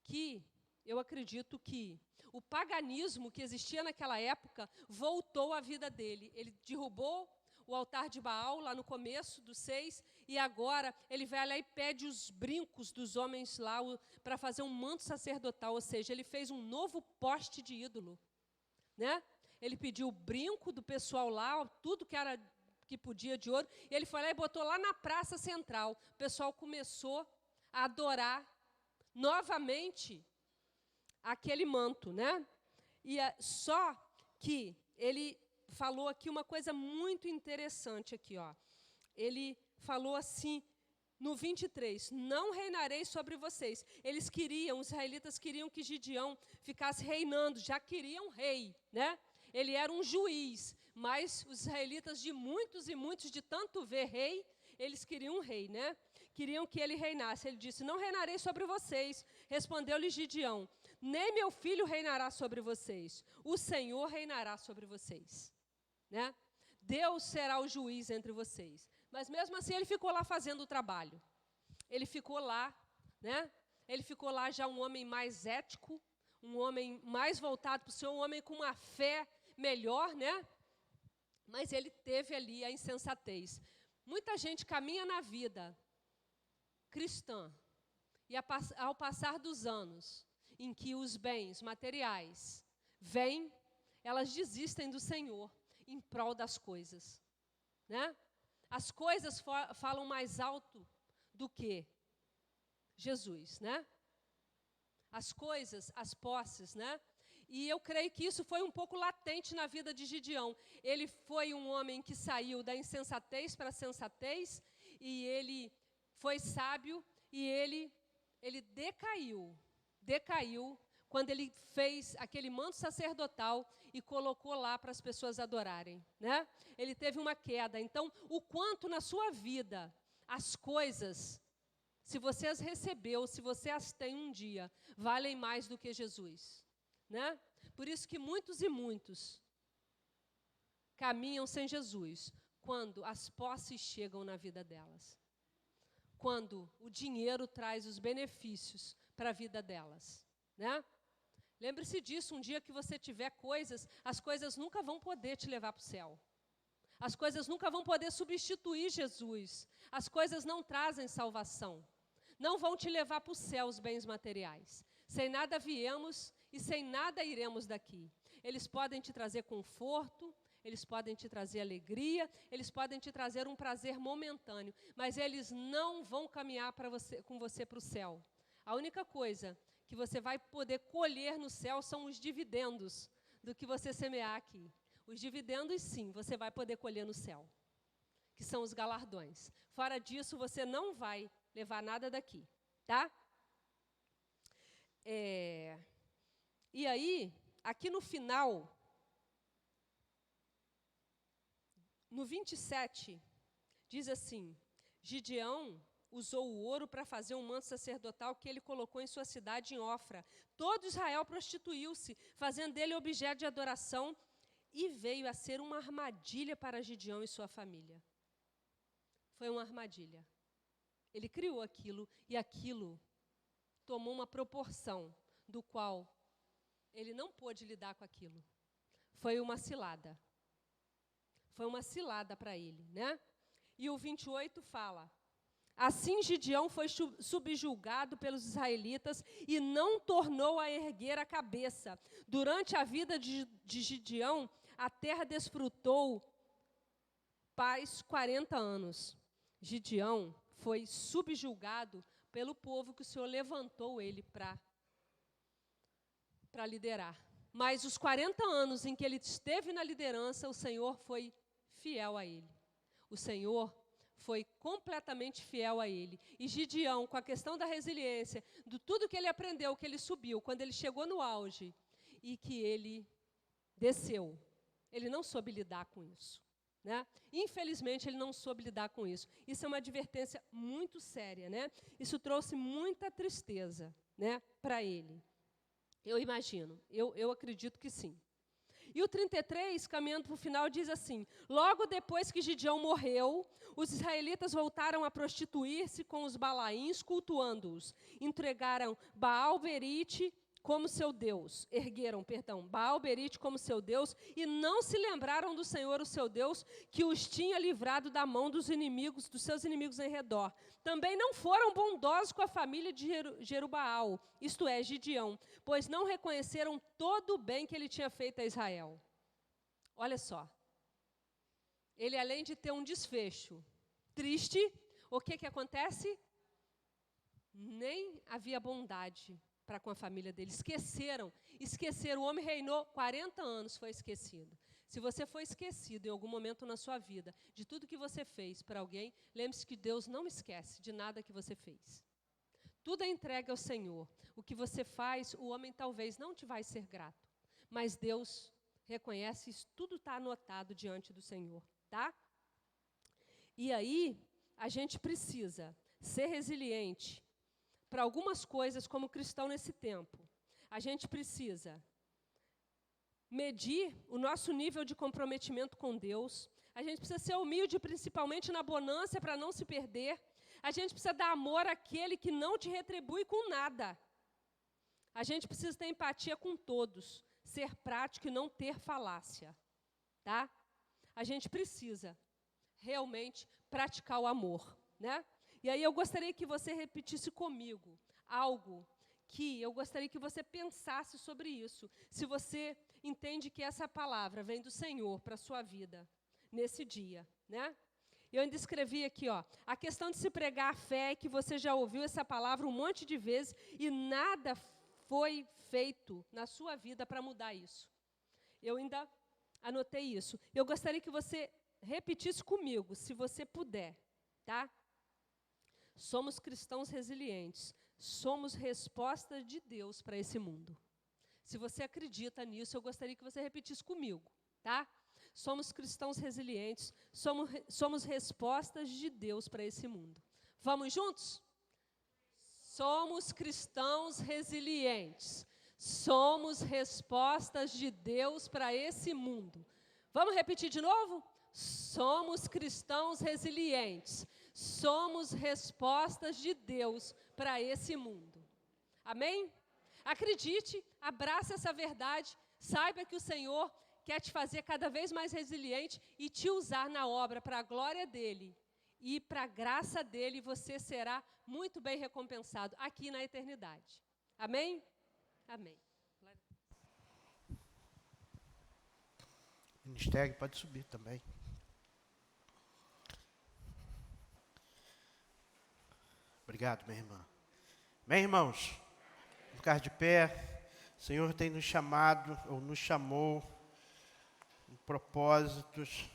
Speaker 5: que, eu acredito que o paganismo que existia naquela época voltou à vida dele. Ele derrubou o altar de Baal lá no começo do 6, e agora ele vai lá e pede os brincos dos homens lá para fazer um manto sacerdotal, ou seja, ele fez um novo poste de ídolo. Né? Ele pediu o brinco do pessoal lá, tudo que podia de ouro, e ele foi lá e botou lá na praça central. O pessoal começou a adorar novamente aquele manto, né? E só que ele falou aqui uma coisa muito interessante aqui, ó. Ele falou assim no 23: não reinarei sobre vocês. Eles queriam, os israelitas queriam que Gideão ficasse reinando, já queriam rei, né? Ele era um juiz, mas os israelitas, de muitos e muitos, de tanto ver rei, eles queriam um rei, né? Queriam que ele reinasse. Ele disse: não reinarei sobre vocês. Respondeu-lhe Gideão: nem meu filho reinará sobre vocês, o Senhor reinará sobre vocês. Né? Deus será o juiz entre vocês. Mas mesmo assim ele ficou lá fazendo o trabalho. Ele ficou lá, né? Ele ficou lá já um homem mais ético, um homem mais voltado para o Senhor, um homem com uma fé melhor, né? Mas ele teve ali a insensatez. Muita gente caminha na vida cristã, e ao passar dos anos, em que os bens materiais vêm, elas desistem do Senhor em prol das coisas. Né? As coisas falam mais alto do que Jesus. Né? As coisas, as posses. Né? E eu creio que isso foi um pouco latente na vida de Gideão. Ele foi um homem que saiu da insensatez para a sensatez, e ele foi sábio, e ele decaiu quando ele fez aquele manto sacerdotal e colocou lá para as pessoas adorarem, né? Ele teve uma queda. Então, o quanto na sua vida as coisas, se você as recebeu, se você as tem um dia, valem mais do que Jesus, né? Por isso que muitos e muitos caminham sem Jesus quando as posses chegam na vida delas, quando o dinheiro traz os benefícios para a vida delas, né? Lembre-se disso, um dia que você tiver coisas, as coisas nunca vão poder te levar para o céu. As coisas nunca vão poder substituir Jesus. As coisas não trazem salvação. Não vão te levar para o céu os bens materiais. Sem nada viemos e sem nada iremos daqui. Eles podem te trazer conforto, eles podem te trazer alegria, eles podem te trazer um prazer momentâneo, mas eles não vão caminhar com você para o céu. A única coisa que você vai poder colher no céu são os dividendos do que você semear aqui. Os dividendos, sim, você vai poder colher no céu, que são os galardões. Fora disso, você não vai levar nada daqui, tá? E aí, aqui no final, no 27, diz assim: Gideão usou o ouro para fazer um manto sacerdotal que ele colocou em sua cidade em Ofra. Todo Israel prostituiu-se, fazendo dele objeto de adoração, e veio a ser uma armadilha para Gideão e sua família. Foi uma armadilha. Ele criou aquilo, e aquilo tomou uma proporção do qual ele não pôde lidar com aquilo. Foi uma cilada. Foi uma cilada para ele, né? E o 28 fala: assim Gideão foi subjugado pelos israelitas e não tornou a erguer a cabeça. Durante a vida de Gideão, a terra desfrutou paz 40 anos. Gideão foi subjugado pelo povo que o Senhor levantou ele para liderar. Mas os 40 anos em que ele esteve na liderança, o Senhor foi fiel a ele. O Senhor foi completamente fiel a ele. E Gideão, com a questão da resiliência, de tudo que ele aprendeu, que ele subiu, quando ele chegou no auge e que ele desceu, ele não soube lidar com isso, né? Infelizmente, ele não soube lidar com isso. Isso é uma advertência muito séria, né? Isso trouxe muita tristeza, né, para ele. Eu imagino, eu acredito que sim. E o 33, caminhando para o final, diz assim: logo depois que Gideão morreu, os israelitas voltaram a prostituir-se com os balaíns, cultuando-os. Entregaram Baal-Berite como seu Deus. Baal-Berite como seu Deus, e não se lembraram do Senhor, o seu Deus, que os tinha livrado da mão dos inimigos, dos seus inimigos em redor. Também não foram bondosos com a família de Jerubaal, isto é, Gideão, pois não reconheceram todo o bem que ele tinha feito a Israel. Olha só. Ele, além de ter um desfecho triste, o que acontece? Nem havia bondade para com a família dele. Esqueceram. O homem reinou 40 anos, foi esquecido. Se você foi esquecido em algum momento na sua vida de tudo que você fez para alguém, lembre-se que Deus não esquece de nada que você fez. Tudo é entregue ao Senhor. O que você faz, o homem talvez não te vai ser grato, mas Deus reconhece isso, tudo está anotado diante do Senhor, tá? E aí, a gente precisa ser resiliente para algumas coisas como cristão nesse tempo. A gente precisa medir o nosso nível de comprometimento com Deus. A gente precisa ser humilde, principalmente na bonança, para não se perder. A gente precisa dar amor àquele que não te retribui com nada. A gente precisa ter empatia com todos, ser prático e não ter falácia, tá? A gente precisa realmente praticar o amor, né? E aí eu gostaria que você repetisse comigo algo que eu gostaria que você pensasse sobre isso. Se você entende que essa palavra vem do Senhor para a sua vida nesse dia, né? Eu ainda escrevi aqui, ó, a questão de se pregar a fé é que você já ouviu essa palavra um monte de vezes e nada foi feito na sua vida para mudar isso? Eu ainda anotei isso. Eu gostaria que você repetisse comigo, se você puder, tá? Somos cristãos resilientes. Somos resposta de Deus para esse mundo. Se você acredita nisso, eu gostaria que você repetisse comigo, tá? Somos cristãos resilientes, somos respostas de Deus para esse mundo. Vamos juntos? Somos cristãos resilientes. Somos respostas de Deus para esse mundo. Vamos repetir de novo? Somos cristãos resilientes. Somos respostas de Deus para esse mundo. Amém? Acredite, abrace essa verdade, saiba que o Senhor quer te fazer cada vez mais resiliente e te usar na obra para a glória dEle. E para a graça dEle, você será muito bem recompensado aqui na eternidade. Amém? Amém.
Speaker 3: Ministério, pode subir também. Obrigado, minha irmã. Bem, irmãos, vamos ficar de pé. O Senhor tem nos chamado, ou nos chamou, em propósitos.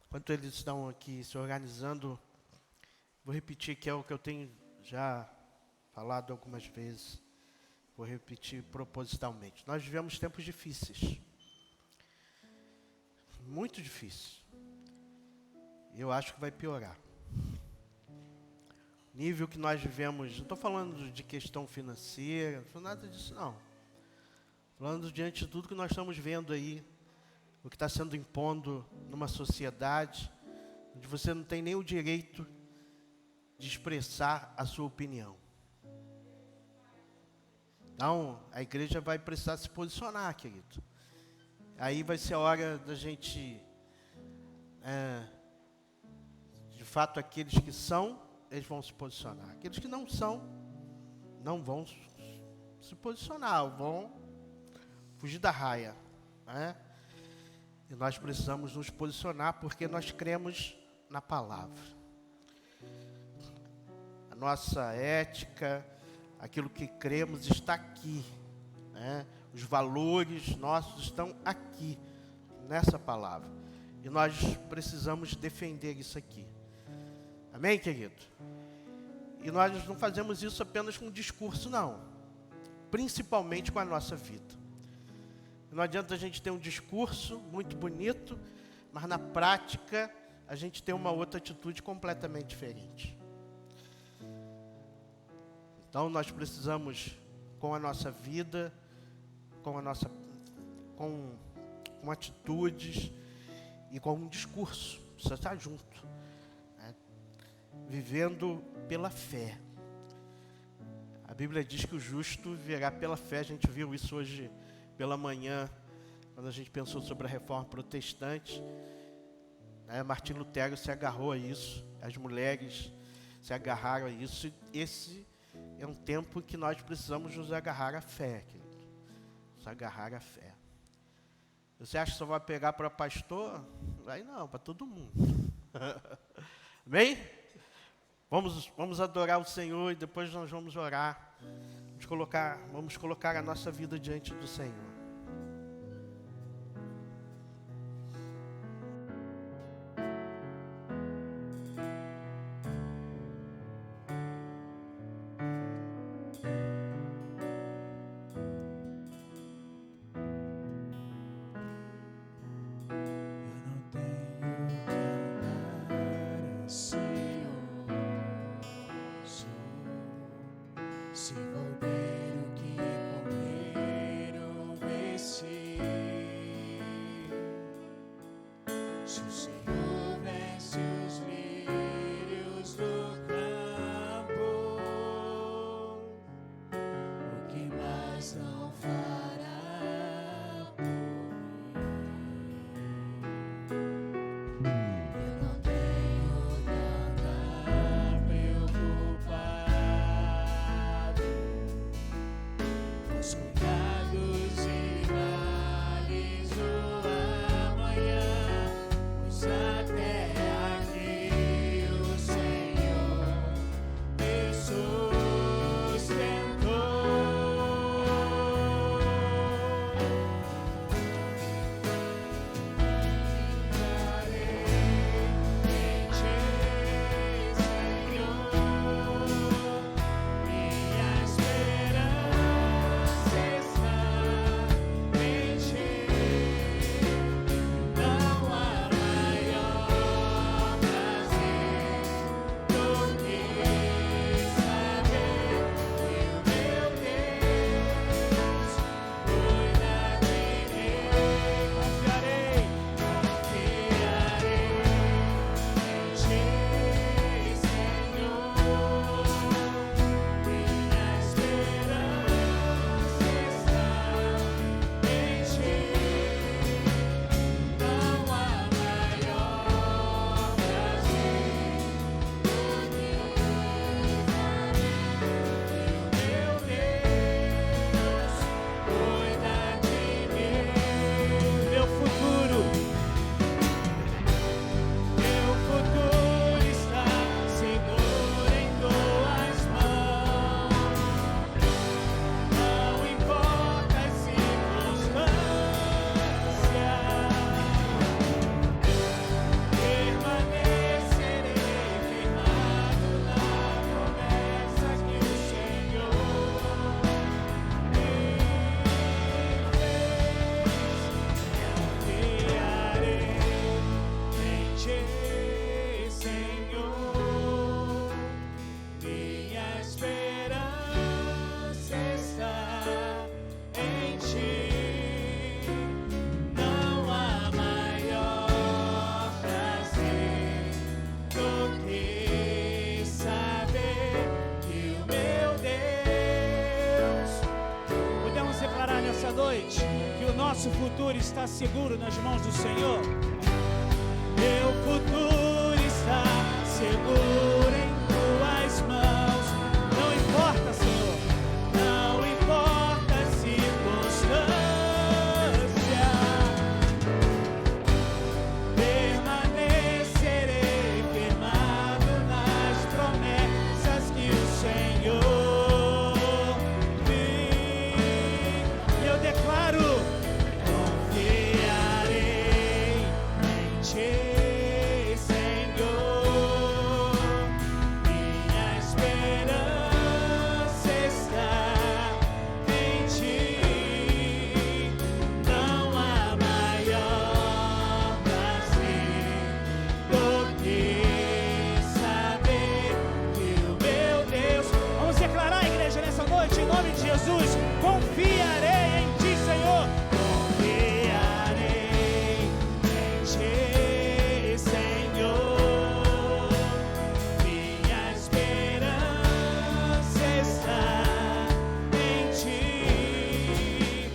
Speaker 3: Enquanto eles estão aqui se organizando, vou repetir que é o que eu tenho já falado algumas vezes. Vou repetir propositalmente. Nós vivemos tempos difíceis. Muito difíceis. E eu acho que vai piorar. O nível que nós vivemos, não estou falando de questão financeira, não estou falando nada disso não. Falando diante de tudo que nós estamos vendo aí, o que está sendo impondo numa sociedade, onde você não tem nem o direito de expressar a sua opinião. Então, a igreja vai precisar se posicionar, querido. Aí vai ser a hora da gente, de fato, aqueles que são, eles vão se posicionar. Aqueles que não são, não vão se posicionar, vão fugir da raia, né? E nós precisamos nos posicionar porque nós cremos na palavra. A nossa ética, aquilo que cremos está aqui, né? Os valores nossos estão aqui, nessa palavra. E nós precisamos defender isso aqui. Amém, querido? E nós não fazemos isso apenas com discurso, não. Principalmente com a nossa vida. Não adianta a gente ter um discurso muito bonito, mas na prática a gente tem uma outra atitude completamente diferente. Então nós precisamos, com a nossa vida, com atitudes e com um discurso, precisa estar junto, né? Vivendo pela fé. A Bíblia diz que o justo viverá pela fé. A gente viu isso hoje pela manhã, quando a gente pensou sobre a reforma protestante, né? Martim Lutero se agarrou a isso, as mulheres se agarraram a isso. Esse é um tempo que nós precisamos nos agarrar à fé, querido. Nos agarrar à fé. Você acha que só vai pegar para pastor? Vai não, para todo mundo. Amém? Vamos adorar o Senhor e depois nós vamos orar. Vamos colocar a nossa vida diante do Senhor.
Speaker 1: Se vou ter o que comer ou vestir, se o Senhor veste os lírios do campo, o que mais não fará por mim? Eu não tenho nosso futuro está seguro nas mãos do Senhor. Meu futuro está seguro em tuas mãos. Não importa, Senhor, não importa a circunstância, permanecerei firmado nas promessas que o Senhor me. Eu declaro: confiarei em Ti, Senhor. Minha esperança está em Ti. Não há maior prazer do que saber que o meu Deus. Vamos declarar, igreja, nessa noite, em nome de Jesus: confiarei em Ti, Senhor. Confiarei em Ti, Senhor. Minha esperança está em Ti.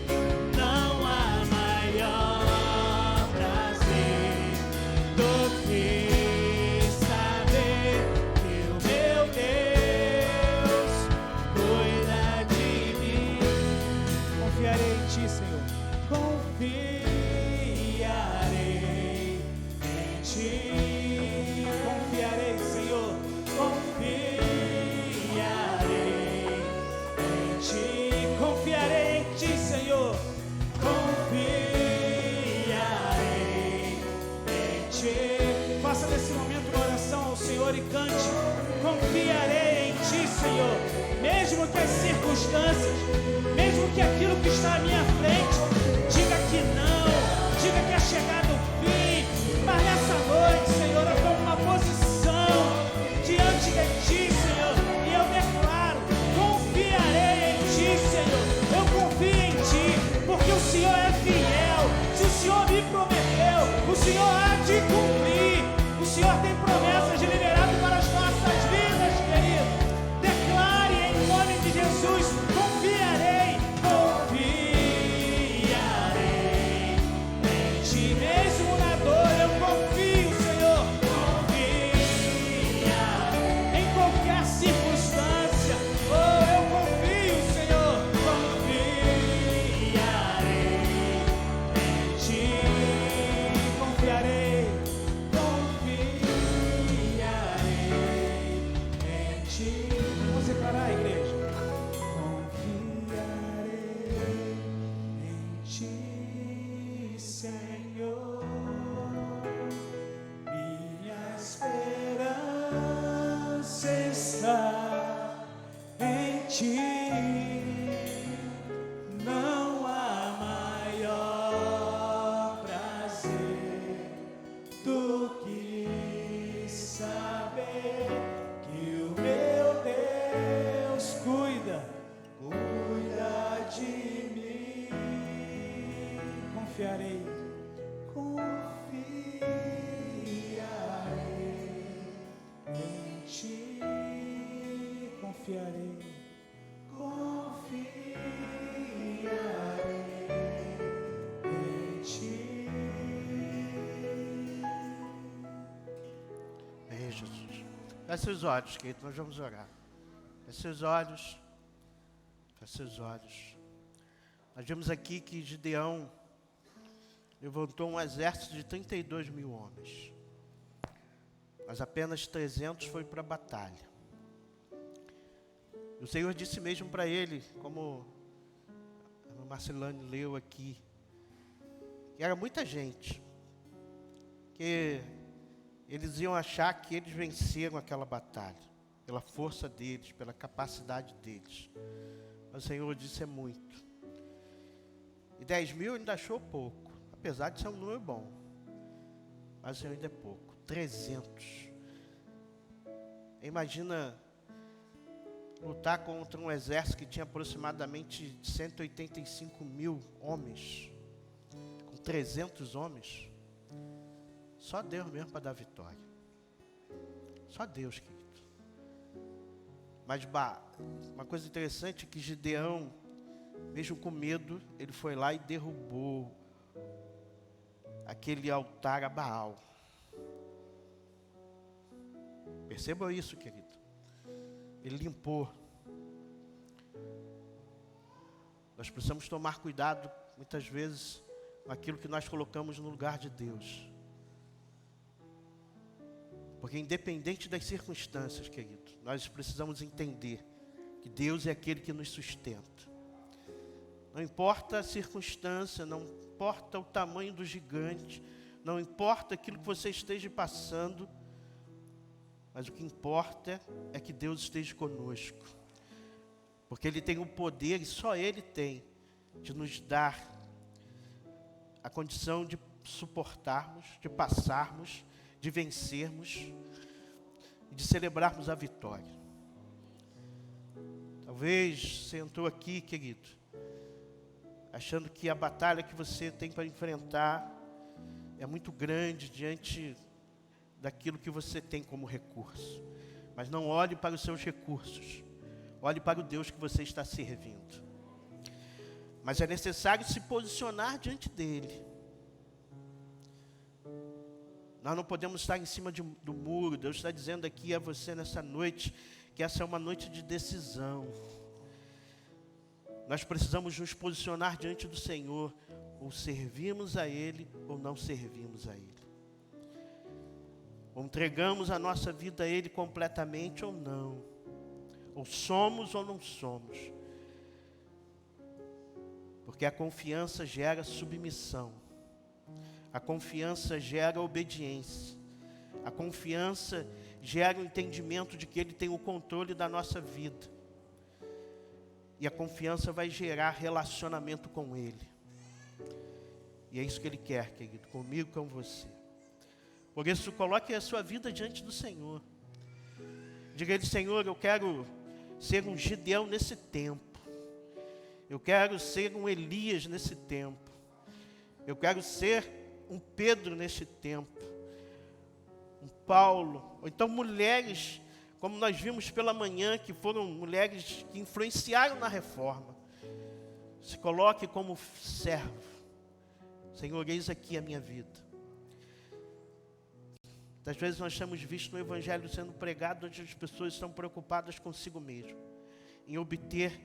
Speaker 1: Não há maior prazer do que saber que o meu Deus cuida de mim. Confiarei em Ti, Senhor. Confiarei em Ti. Confiarei, Senhor. Confiarei em Ti. Confiarei em Ti, Senhor. Confiarei em Ti. Faça nesse momento uma oração ao Senhor e cante: confiarei em Ti, Senhor. Mesmo que as circunstâncias, mesmo que aquilo que está à minha frente diga que não, diga que é chegado o fim, mas nessa noite, Senhor, eu tomo uma posição diante de Ti, Senhor, e eu declaro: confiarei em Ti, Senhor. Eu confio em Ti, porque o Senhor é fiel. Se o Senhor me prometeu, o Senhor há de cumprir. O Senhor tem promessas de liberado para as nossas vidas, querido. Declare em nome de Jesus: confiarei, confiarei em Ti. Mesmo na dor eu confio, Senhor. Confiarei em qualquer circunstância. Oh, eu confio, Senhor. Confiarei em Ti. Confiarei, confiarei em Ti. Vamos declarar, igreja: confiarei em Ti, Senhor. Minha esperança está em Ti. Não há maior prazer do que saber que o meu Deus cuida de mim. Confiarei, confiarei em Ti. Confiarei, confiarei em Ti.
Speaker 3: Ei, Jesus. Feche seus olhos, querido, nós vamos orar. Feche seus olhos. Feche seus olhos. Nós vimos aqui que Gideão levantou um exército de 32 mil homens. Mas apenas 300 foi para a batalha. O Senhor disse mesmo para ele, como a Marcelane leu aqui, que era muita gente, que eles iam achar que eles venceram aquela batalha, pela força deles, pela capacidade deles. Mas o Senhor disse: é muito. E 10 mil ainda achou pouco, apesar de ser um número bom. Mas o Senhor ainda é pouco. 300. Imagina lutar contra um exército que tinha aproximadamente 185 mil homens. Com 300 homens. Só Deus mesmo para dar vitória. Só Deus, querido. Mas uma coisa interessante é que Gideão mesmo com medo, ele foi lá e derrubou aquele altar a Baal. Percebam isso, querido. Ele limpou. Nós precisamos tomar cuidado, muitas vezes, com aquilo que nós colocamos no lugar de Deus. Porque independente das circunstâncias, querido, nós precisamos entender que Deus é aquele que nos sustenta. Não importa a circunstância, não importa o tamanho do gigante, não importa aquilo que você esteja passando, mas o que importa é que Deus esteja conosco. Porque Ele tem o poder, e só Ele tem, de nos dar a condição de suportarmos, de passarmos, de vencermos, de celebrarmos a vitória. Talvez você entrou aqui, querido, achando que a batalha que você tem para enfrentar é muito grande diante daquilo que você tem como recurso. Mas não olhe para os seus recursos, olhe para o Deus que você está servindo. Mas é necessário se posicionar diante dEle. Nós não podemos estar em cima do muro. Deus está dizendo aqui a você nessa noite, que essa é uma noite de decisão. Nós precisamos nos posicionar diante do Senhor, ou servimos a Ele, ou não servimos a Ele. Ou entregamos a nossa vida a Ele completamente, ou não. Ou somos ou não somos. Porque a confiança gera submissão. A confiança gera obediência. A confiança gera o entendimento de que Ele tem o controle da nossa vida. E a confiança vai gerar relacionamento com Ele. E é isso que Ele quer, querido, comigo, com você. Por isso, coloque a sua vida diante do Senhor. Diga a Ele: Senhor, eu quero ser um Gideão nesse tempo. Eu quero ser um Elias nesse tempo. Eu quero ser um Pedro nesse tempo. Um Paulo. Ou então mulheres, como nós vimos pela manhã, que foram mulheres que influenciaram na reforma. Se coloque como servo. Senhor, eis aqui a minha vida. Às vezes nós temos visto no Evangelho sendo pregado onde as pessoas estão preocupadas consigo mesmo, em obter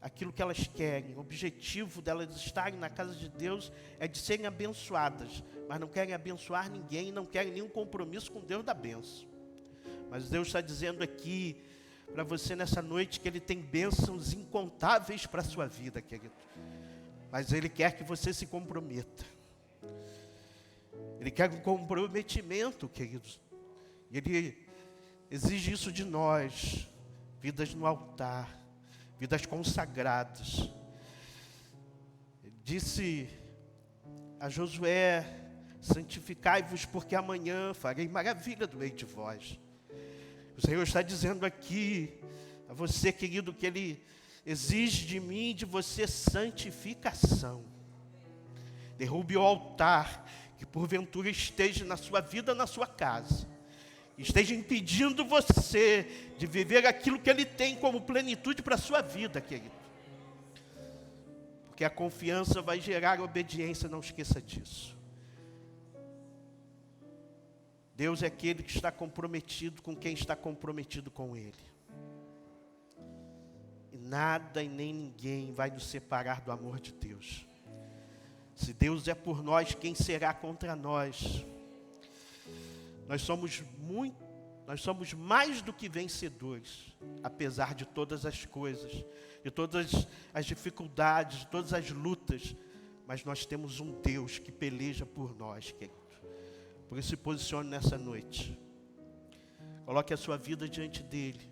Speaker 3: aquilo que elas querem. O objetivo delas estarem na casa de Deus é de serem abençoadas, mas não querem abençoar ninguém, não querem nenhum compromisso com Deus da bênção. Mas Deus está dizendo aqui para você nessa noite que Ele tem bênçãos incontáveis para a sua vida, querido. Mas Ele quer que você se comprometa. Ele quer um comprometimento, queridos. Ele exige isso de nós. Vidas no altar, vidas consagradas. Ele disse a Josué: santificai-vos, porque amanhã farei maravilha do meio de vós. O Senhor está dizendo aqui a você, querido, que Ele exige de mim e de você santificação. Derrube o altar que porventura esteja na sua vida, na sua casa, esteja impedindo você de viver aquilo que Ele tem como plenitude para a sua vida, querido. Porque a confiança vai gerar obediência, não esqueça disso. Deus é aquele que está comprometido com quem está comprometido com Ele. E nada e nem ninguém vai nos separar do amor de Deus. Se Deus é por nós, quem será contra nós? Nós somos mais do que vencedores, apesar de todas as coisas, de todas as dificuldades, de todas as lutas, mas nós temos um Deus que peleja por nós, querido. Por isso, se posicione nessa noite. Coloque a sua vida diante dEle.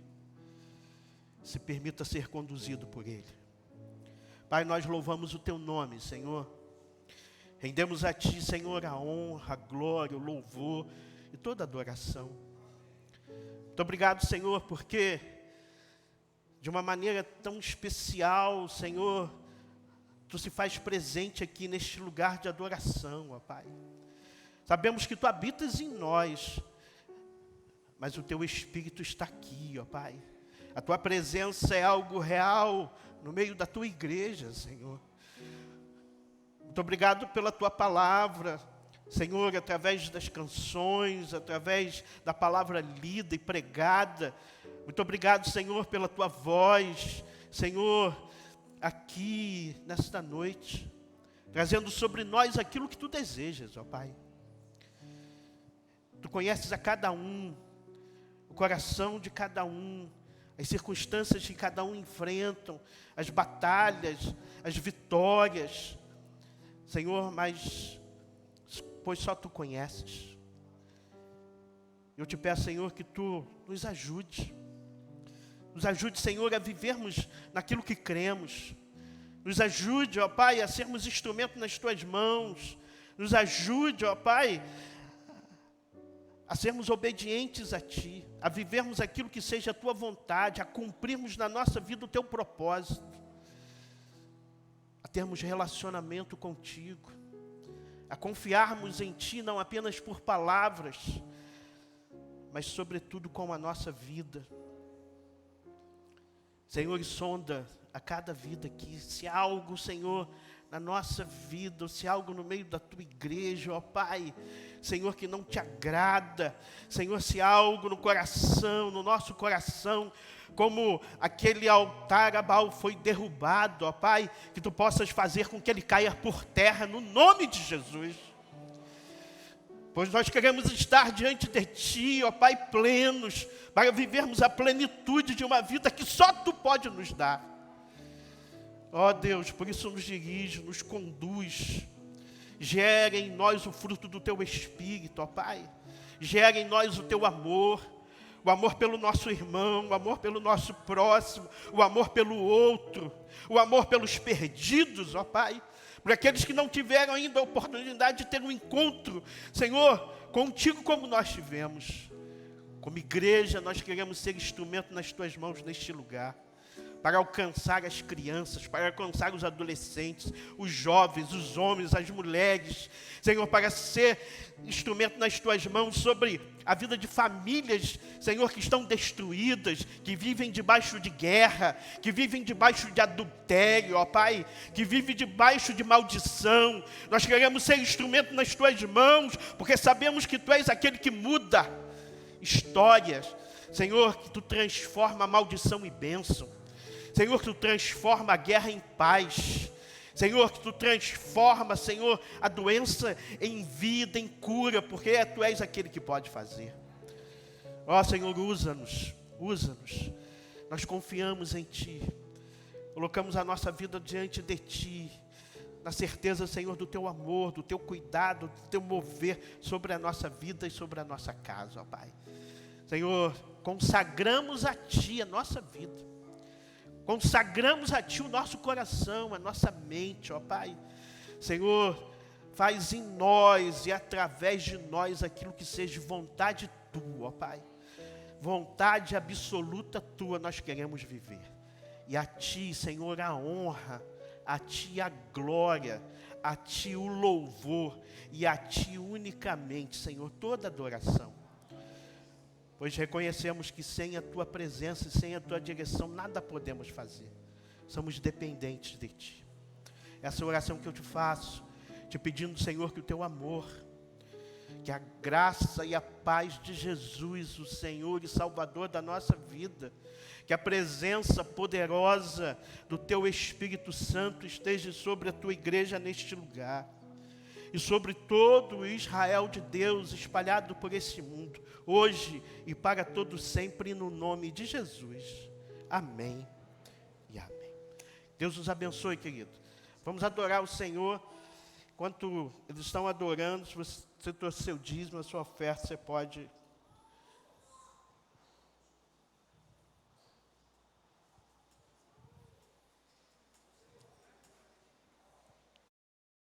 Speaker 3: Se permita ser conduzido por Ele. Pai, nós louvamos o Teu nome, Senhor. Rendemos a Ti, Senhor, a honra, a glória, o louvor e toda a adoração. Muito obrigado, Senhor, porque de uma maneira tão especial, Senhor, Tu se faz presente aqui neste lugar de adoração, ó Pai. Sabemos que Tu habitas em nós, mas o Teu Espírito está aqui, ó Pai. A tua presença é algo real no meio da tua igreja, Senhor. Muito obrigado pela tua palavra, Senhor, através das canções, através da palavra lida e pregada. Muito obrigado, Senhor, pela tua voz, Senhor, aqui nesta noite, trazendo sobre nós aquilo que tu desejas, ó Pai. Tu conheces a cada um, o coração de cada um, as circunstâncias que cada um enfrentam, as batalhas, as vitórias, Senhor, mas pois só tu conheces. Eu te peço, Senhor, que tu nos ajude. Nos ajude, Senhor, a vivermos naquilo que cremos. Nos ajude, ó Pai, a sermos instrumento nas tuas mãos. Nos ajude, ó Pai, a sermos obedientes a Ti, a vivermos aquilo que seja a Tua vontade, a cumprirmos na nossa vida o Teu propósito, a termos relacionamento contigo, a confiarmos em Ti não apenas por palavras, mas sobretudo com a nossa vida. Senhor, sonda a cada vida aqui, se há algo, Senhor, na nossa vida, ou se há algo no meio da Tua igreja, ó Pai, Senhor, que não Te agrada, Senhor, se há algo no coração, no nosso coração, como aquele altar a Baal foi derrubado, ó Pai, que Tu possas fazer com que ele caia por terra, no nome de Jesus. Pois nós queremos estar diante de Ti, ó Pai, plenos, para vivermos a plenitude de uma vida que só Tu pode nos dar. Ó Deus, por isso nos dirige, nos conduz, gera em nós o fruto do Teu Espírito, ó Pai, gera em nós o Teu amor, o amor pelo nosso irmão, o amor pelo nosso próximo, o amor pelo outro, o amor pelos perdidos, ó Pai, por aqueles que não tiveram ainda a oportunidade de ter um encontro, Senhor, contigo como nós tivemos. Como igreja, nós queremos ser instrumento nas Tuas mãos neste lugar, para alcançar as crianças, para alcançar os adolescentes, os jovens, os homens, as mulheres, Senhor, para ser instrumento nas Tuas mãos sobre a vida de famílias, Senhor, que estão destruídas, que vivem debaixo de guerra, que vivem debaixo de adultério, ó Pai, que vivem debaixo de maldição. Nós queremos ser instrumento nas Tuas mãos, porque sabemos que Tu és aquele que muda histórias, Senhor, que Tu transforma a maldição em bênção. Senhor, que Tu transforma a guerra em paz. Senhor, que Tu transforma, Senhor, a doença em vida, em cura, porque Tu és aquele que pode fazer. Ó Senhor, usa-nos, usa-nos. Nós confiamos em Ti. Colocamos a nossa vida diante de Ti, na certeza, Senhor, do Teu amor, do Teu cuidado, do Teu mover sobre a nossa vida e sobre a nossa casa, ó Pai. Senhor, consagramos a Ti a nossa vida. Consagramos a Ti o nosso coração, a nossa mente, ó Pai. Senhor, faz em nós e através de nós aquilo que seja vontade Tua, ó Pai. Vontade absoluta Tua nós queremos viver. E a Ti, Senhor, a honra, a Ti a glória, a Ti o louvor e a Ti unicamente, Senhor, toda adoração. Pois reconhecemos que sem a Tua presença e sem a Tua direção nada podemos fazer. Somos dependentes de Ti. Essa oração que eu te faço, te pedindo, Senhor, que o Teu amor, que a graça e a paz de Jesus, o Senhor e Salvador da nossa vida, que a presença poderosa do Teu Espírito Santo esteja sobre a Tua igreja neste lugar. E sobre todo o Israel de Deus espalhado por esse mundo, hoje e para todo sempre, no nome de Jesus. Amém e amém. Deus os abençoe, querido. Vamos adorar o Senhor. Enquanto eles estão adorando, se você trouxe seu dízimo, a sua oferta, você pode